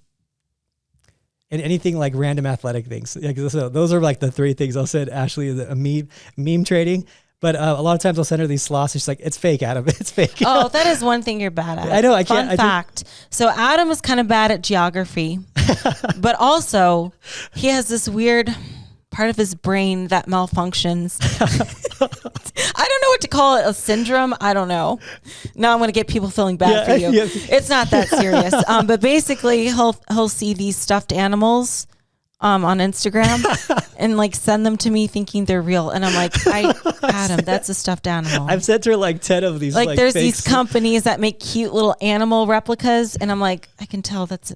and anything like random athletic things. So those are like the three things I'll send Ashley a meme trading. But a lot of times I'll send her these sloths. And she's like, it's fake, Adam. It's fake. Oh, that is one thing you're bad at. I know. Fun fact. So Adam is kind of bad at geography, but also he has this weird part of his brain that malfunctions. I don't know what to call it. A syndrome? I don't know. Now I'm going to get people feeling bad for you. Yeah. It's not that serious. But basically he'll see these stuffed animals on Instagram and like send them to me thinking they're real. And I'm like, Adam, that's a stuffed animal. I've sent her like 10 of these. Like there's these companies that make cute little animal replicas. And I'm like, I can tell that's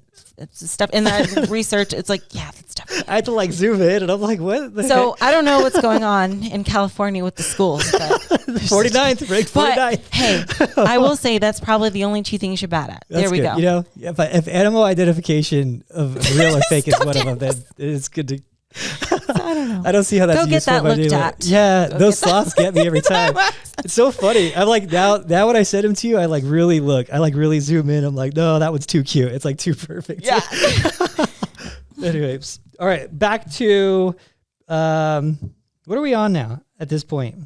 stuff. And then I research, it's like, yeah, that's stuff. I had to like zoom in and I'm like, what the heck? I don't know what's going on in California with the schools. But 49th, break 49th. Hey, I will say that's probably the only two things you're bad at. That's there we good. go. You know, if animal identification of real or fake is one of them, then it's good to. I don't know. I don't see how that's Go get useful. that looked at. Yeah, those sloths get me every time. It's so funny. I'm like, now when I send them to you, I like really look. I like really zoom in. I'm like, no, that one's too cute. It's like too perfect. Yeah. Anyways, all right, back to what are we on now at this point?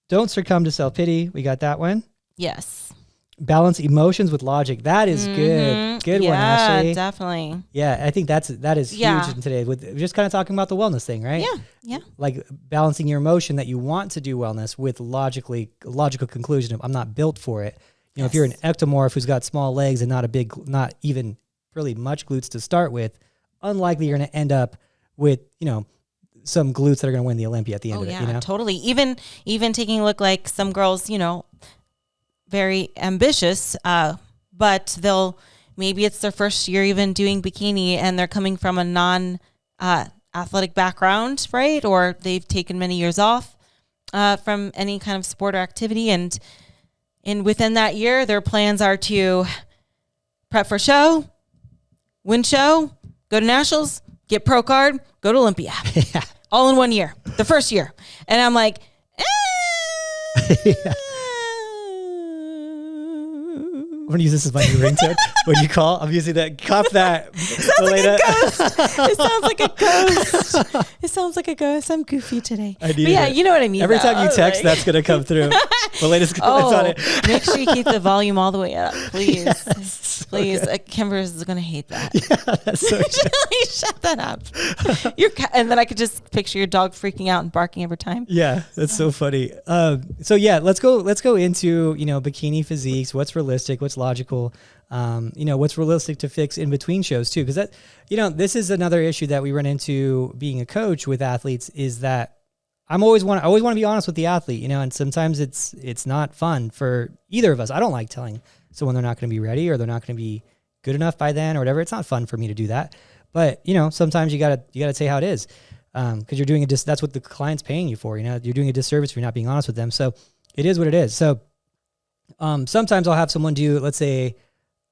Don't succumb to self-pity. We got that one. Yes. Balance emotions with logic. That is good. Good one, Ashley. Yeah, definitely. Yeah, I think that is huge in today. With just kind of talking about the wellness thing, right? Yeah. Like balancing your emotion that you want to do wellness with logical conclusion of I'm not built for it. You know, if you're an ectomorph who's got small legs and not even really much glutes to start with, unlikely you're going to end up with, some glutes that are going to win the Olympia at the end of it. Yeah, totally. Even taking a look like some girls, very ambitious, but maybe it's their first year even doing bikini and they're coming from a non-athletic background, right? Or they've taken many years off from any kind of sport or activity. And within that year, their plans are to prep for show, win show, go to nationals, get pro card, go to Olympia. Yeah. All in 1 year, the first year. And I'm like, yeah. I'm going to use this as my new ringtone. When you call, I'm using that. Cop that. It sounds like a ghost. It sounds like a ghost. I'm goofy today. You know what I mean. Every time you text, that's going to come through. Melinda's on it. Make sure you keep the volume all the way up, please. Please. Kimber is going to hate that. Yeah, that's so true. Shut that up. And then I could just picture your dog freaking out and barking every time. Yeah, that's so funny. So yeah, let's go into, bikini physiques. What's realistic? What's logical? What's realistic to fix in between shows too? Because that, this is another issue that we run into being a coach with athletes is that I always want to be honest with the athlete, and sometimes it's not fun for either of us. I don't like telling someone they're not going to be ready or they're not going to be good enough by then or whatever. It's not fun for me to do that. But, you know, sometimes you gotta say how it is. Cause you're doing that's what the client's paying you for. You know, you're doing a disservice if you're not being honest with them. So it is what it is. So, sometimes I'll have someone do, let's say,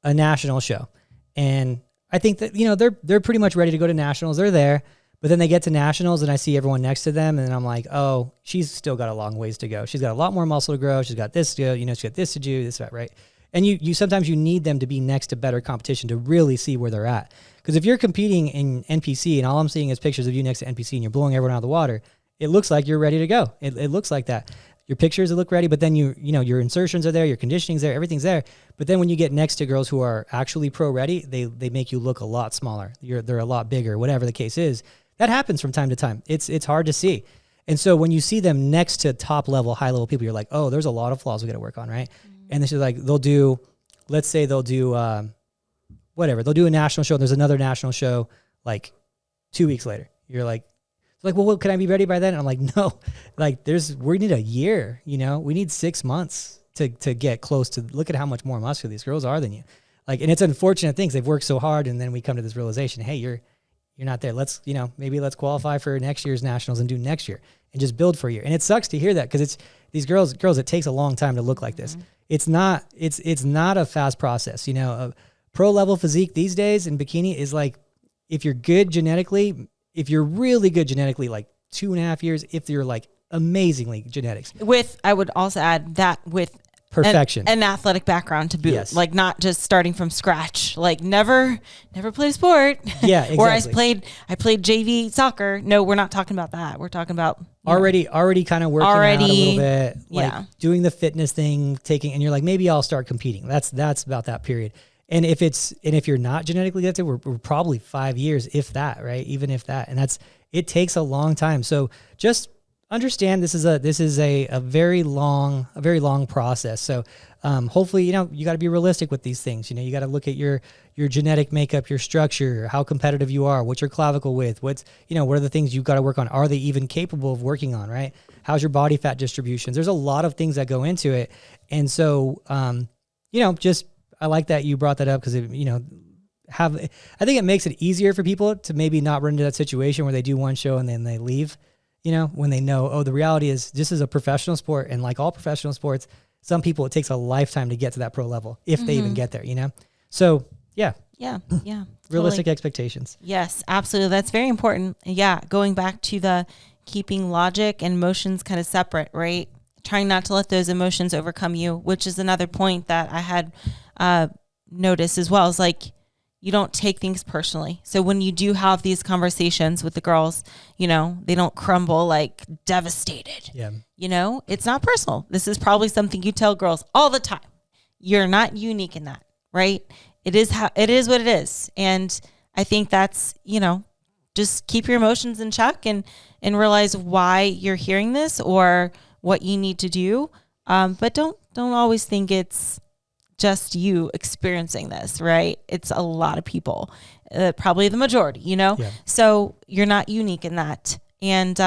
a national show. And I think that, you know, they're pretty much ready to go to nationals. They're there, but then they get to nationals and I see everyone next to them and I'm like, oh, she's still got a long ways to go. She's got a lot more muscle to grow. She's got this to go, you know, she's got this to do, this, that, right? And you sometimes you need them to be next to better competition to really see where they're at. Because if you're competing in NPC and all I'm seeing is pictures of you next to NPC and you're blowing everyone out of the water, it looks like you're ready to go. It looks like that. Your pictures look ready, but then you know, your insertions are there, your conditioning's there, everything's there. But then when you get next to girls who are actually pro ready, they make you look a lot smaller. They're a lot bigger, whatever the case is. That happens from time to time. It's hard to see. And so when you see them next to top level, high level people, you're like, oh, there's a lot of flaws we got to work on, right? Mm-hmm. And this is like, they'll do whatever. They'll do a national show. There's another national show like 2 weeks later. You're like, well, can I be ready by then? And I'm like, no, like we need a year, you know, we need 6 months to get close to, look at how much more muscular these girls are than you. Like, and it's unfortunate things. They've worked so hard. And then we come to this realization, hey, you're not there. Let's, you know, maybe let's qualify for next year's nationals and do next year and just build for a year. And it sucks to hear that because it's these girls, it takes a long time to look like this. It's not a fast process. You know, a pro level physique these days in bikini is like, if you're good genetically, if you're really good genetically, like 2.5 years, if you're like amazizingly genetics. I would also add that with perfection, an athletic background to boot, yes. Like not just starting from scratch, like never played a sport. Yeah, exactly. Or I played JV soccer. No, we're not talking about that. We're talking about already kind of working out a little bit, like doing the fitness thing, and you're like, maybe I'll start competing. That's about that period. And if you're not genetically gifted, we're probably 5 years, if that, right? Even if that, and it takes a long time. So just understand this is a very long process. So hopefully, you know, you got to be realistic with these things. You know, you got to look at your genetic makeup, your structure, how competitive you are, what's your clavicle width, what are the things you've got to work on? Are they even capable of working on, right? How's your body fat distribution? There's a lot of things that go into it. And so, I like that you brought that up because, I think it makes it easier for people to maybe not run into that situation where they do one show and then they leave, you know, when they know, oh, the reality is this is a professional sport. And like all professional sports, some people, it takes a lifetime to get to that pro level if they even get there, you know? So yeah. Yeah. Realistic expectations. Yes, absolutely. That's very important. Yeah. Going back to the keeping logic and emotions kind of separate, right? Trying not to let those emotions overcome you, which is another point that I had noticed as well. Is like, you don't take things personally. So when you do have these conversations with the girls, you know, they don't crumble like devastated. Yeah. You know, it's not personal. This is probably something you tell girls all the time. You're not unique in that, right? It is what it is. And I think that's, you know, just keep your emotions in check and realize why you're hearing this or what you need to do. But don't always think it's just you experiencing this, right? It's a lot of people, probably the majority, you know? Yeah. So you're not unique in that. And,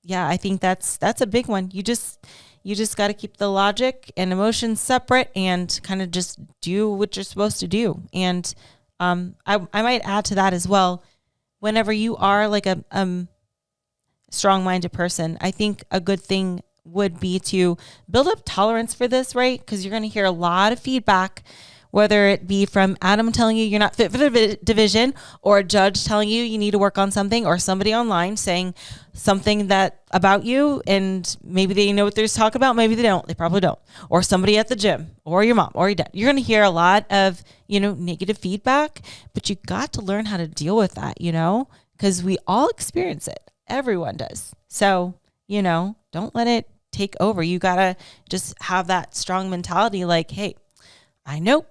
I think that's a big one. You just got to keep the logic and emotions separate and kind of just do what you're supposed to do. And, I might add to that as well. Whenever you are like a, strong-minded person, I think a good thing would be to build up tolerance for this, right? Because you're going to hear a lot of feedback, whether it be from Adam telling you you're not fit for the division, or a judge telling you you need to work on something, or somebody online saying something that about you, and maybe they know what they're talking about, maybe they don't, they probably don't, or somebody at the gym, or your mom, or your dad. You're going to hear a lot of, you know, negative feedback, but you got to learn how to deal with that, you know, because we all experience it. Everyone does. So, you know, don't let it take over. You got to just have that strong mentality like, hey, I know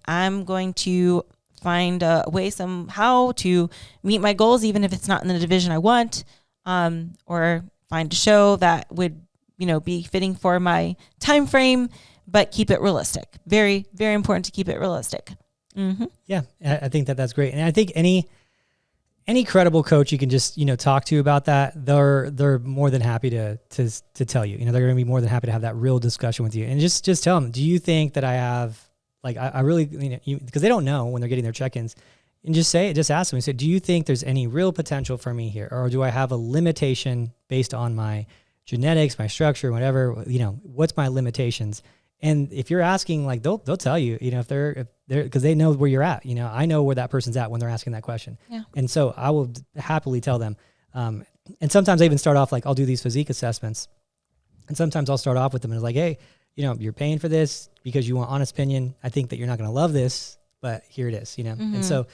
I'm going to find a way somehow to meet my goals, even if it's not in the division I want, or find a show that would, you know, be fitting for my time frame, but keep it realistic. Very, very important to keep it realistic. Mm-hmm. Yeah, I think that's great. And I think any credible coach you can just, you know, talk to about that, they're more than happy to tell you. You know, they're going to be more than happy to have that real discussion with you. And just tell them, do you think that I have like, I really, because they don't know when they're getting their check-ins, and just ask them, say, do you think there's any real potential for me here? Or do I have a limitation based on my genetics, my structure, whatever, what's my limitations? And if you're asking, like, they'll tell you, if they're, because they know where you're at, I know where that person's at when they're asking that question. Yeah. And so I will happily tell them. And sometimes I even start off, like, I'll do these physique assessments. And sometimes I'll start off with them and it's like, hey, you're paying for this because you want honest opinion. I think that you're not going to love this, but here it is, And so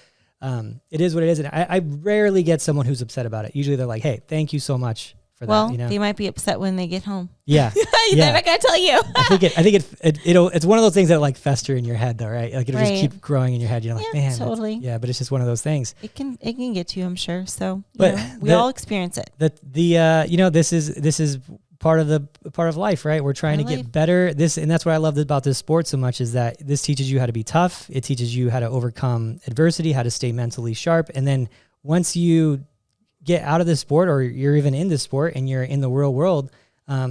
it is what it is. And I rarely get someone who's upset about it. Usually they're like, hey, thank you so much for that. They might be upset when they get home. Yeah. They're not going to tell you. I think it's one of those things that like fester in your head though, right? Like it'll just keep growing in your head. You're like, man, totally. But it's just one of those things. It can get to you, I'm sure. So, but we all experience it. This is part of life, right? We're trying to get better. And that's what I love about this sport so much is that this teaches you how to be tough. It teaches you how to overcome adversity, how to stay mentally sharp. And then once you get out of this sport, or you're even in this sport and you're in the real world,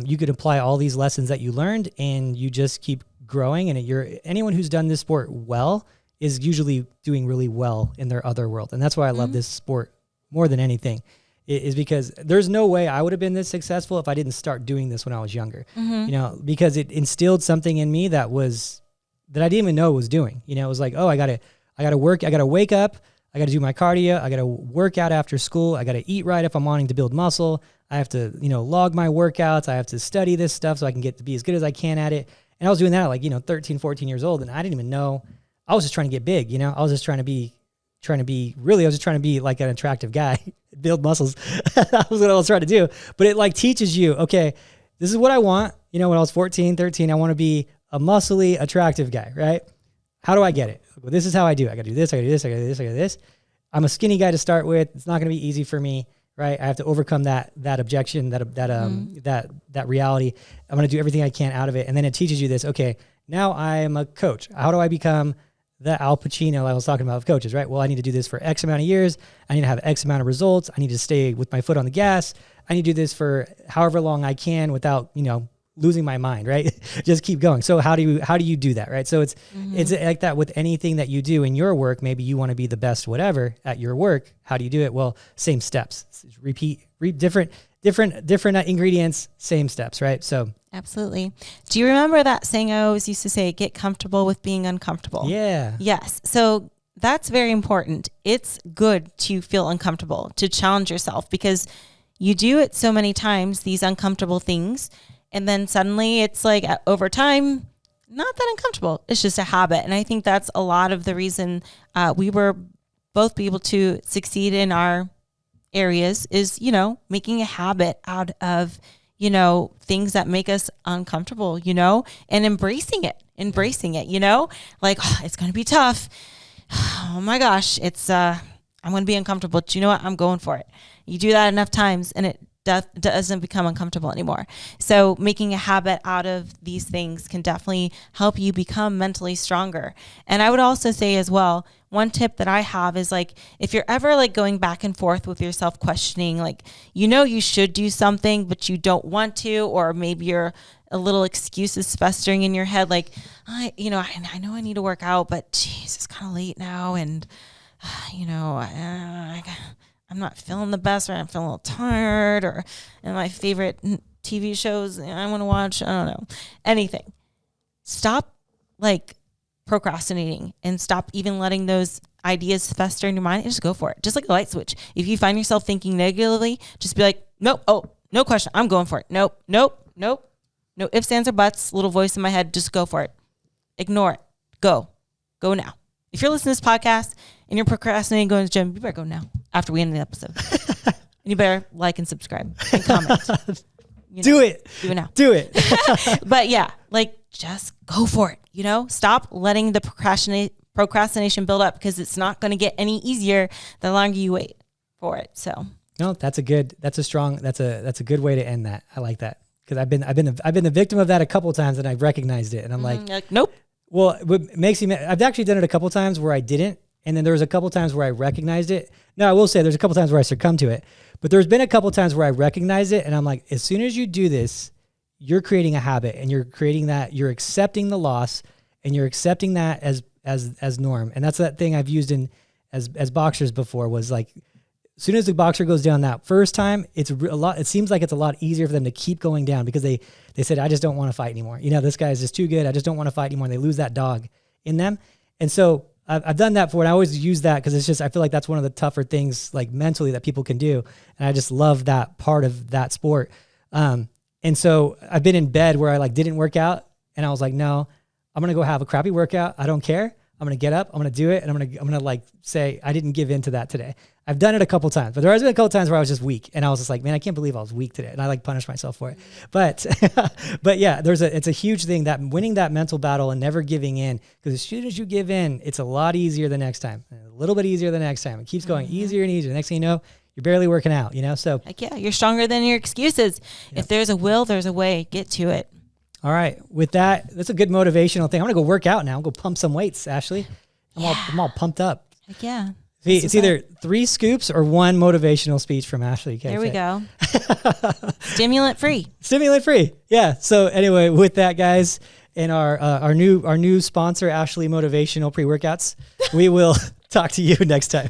you could apply all these lessons that you learned and you just keep growing. And anyone who's done this sport well is usually doing really well in their other world. And that's why I love this sport more than anything, is because there's no way I would have been this successful if I didn't start doing this when I was younger, because it instilled something in me that I didn't even know I was doing. It was like, oh, I gotta work. I gotta wake up. I got to do my cardio. I got to work out after school. I got to eat right if I'm wanting to build muscle. I have to, log my workouts. I have to study this stuff so I can get to be as good as I can at it. And I was doing that at like, 13, 14 years old. And I didn't even know. I was just trying to get big, I was just trying to be like an attractive guy, build muscles. That was what I was trying to do. But it like teaches you, okay, this is what I want. When I was 14, 13, I want to be a muscly, attractive guy, right? How do I get it? Well, this is how I do it. I got to do this. I got to do this. I got to do this. I got to do this. I'm a skinny guy to start with. It's not going to be easy for me, right? I have to overcome that objection, that reality. I'm going to do everything I can out of it. And then it teaches you this. Okay, now I am a coach. How do I become the Al Pacino I was talking about of coaches, right? Well, I need to do this for X amount of years. I need to have X amount of results. I need to stay with my foot on the gas. I need to do this for however long I can without, losing my mind, right? Just keep going. So how do you do that, right? So it's like that with anything that you do in your work. Maybe you want to be the best whatever at your work. How do you do it? Well, same steps. Repeat different ingredients, same steps, right? So absolutely. Do you remember that saying I always used to say, get comfortable with being uncomfortable? Yeah. Yes. So that's very important. It's good to feel uncomfortable, to challenge yourself, because you do it so many times, these uncomfortable things. And then suddenly it's like over time, not that uncomfortable. It's just a habit. And I think that's a lot of the reason we were both be able to succeed in our areas is, making a habit out of, things that make us uncomfortable, and embracing it, like, oh, it's going to be tough. Oh my gosh, I'm going to be uncomfortable. But you know what? I'm going for it. You do that enough times and it doesn't become uncomfortable anymore. So making a habit out of these things can definitely help you become mentally stronger. And I would also say as well, one tip that I have is like, if you're ever like going back and forth with yourself, questioning, like, you should do something, but you don't want to, or maybe you're a little excuses festering in your head. Like, I know I need to work out, but geez, it's kind of late now. And, I'm not feeling the best, or I'm feeling a little tired, or my favorite TV shows I want to watch, I don't know, anything. Stop like procrastinating and stop even letting those ideas fester in your mind and just go for it. Just like a light switch. If you find yourself thinking negatively, just be like, nope, no question, I'm going for it. Nope. No ifs, ands, or buts, little voice in my head, just go for it. Ignore it. Go now. If you're listening to this podcast and you're procrastinating going to the gym, you better go now after we end the episode. And you better like and subscribe and comment. Do it. Do it now. Do it. But yeah, like just go for it. Stop letting the procrastination build up, because it's not going to get any easier the longer you wait for it. So no, that's a good way to end that. I like that, because I've been the victim of that a couple of times, and I've recognized it, and I'm like, nope. Well, what makes me, I've actually done it a couple of times where I didn't. And then there was a couple of times where I recognized it. Now, I will say there's a couple of times where I succumbed to it, but there's been a couple of times where I recognized it. And I'm like, as soon as you do this, you're creating a habit, and you're accepting the loss, and you're accepting that as norm. And that's that thing I've used in as boxers before, was like, as soon as the boxer goes down that first time, it's a lot. It seems like it's a lot easier for them to keep going down, because they said, I just don't want to fight anymore. This guy is just too good. I just don't want to fight anymore. And they lose that dog in them. And so I've done that before, and I always use that because it's just, I feel like that's one of the tougher things, like mentally, that people can do. And I just love that part of that sport. And so I've been in bed where I like didn't work out, and I was like, no, I'm going to go have a crappy workout. I don't care. I'm going to get up, I'm going to do it. And I'm going to like say, I didn't give in to that today. I've done it a couple times, but there has been a couple times where I was just weak, and I was just like, man, I can't believe I was weak today. And I like punished myself for it. But, but yeah, it's a huge thing, that winning that mental battle and never giving in, because as soon as you give in, it's a lot easier the next time, a little bit easier the next time. It keeps going easier and easier. The next thing you know, you're barely working out, So like, yeah, you're stronger than your excuses. Yep. If there's a will, there's a way. Get to it. All right. With that, that's a good motivational thing. I'm going to go work out now. I'm going to go pump some weights, Ashley. I'm all pumped up. Heck yeah. See, it's either 3 scoops or 1 motivational speech from Ashley. There we go. Stimulant free. Stimulant free. Yeah. So anyway, with that, guys, and our new sponsor, Ashley Motivational Pre-Workouts, we will talk to you next time.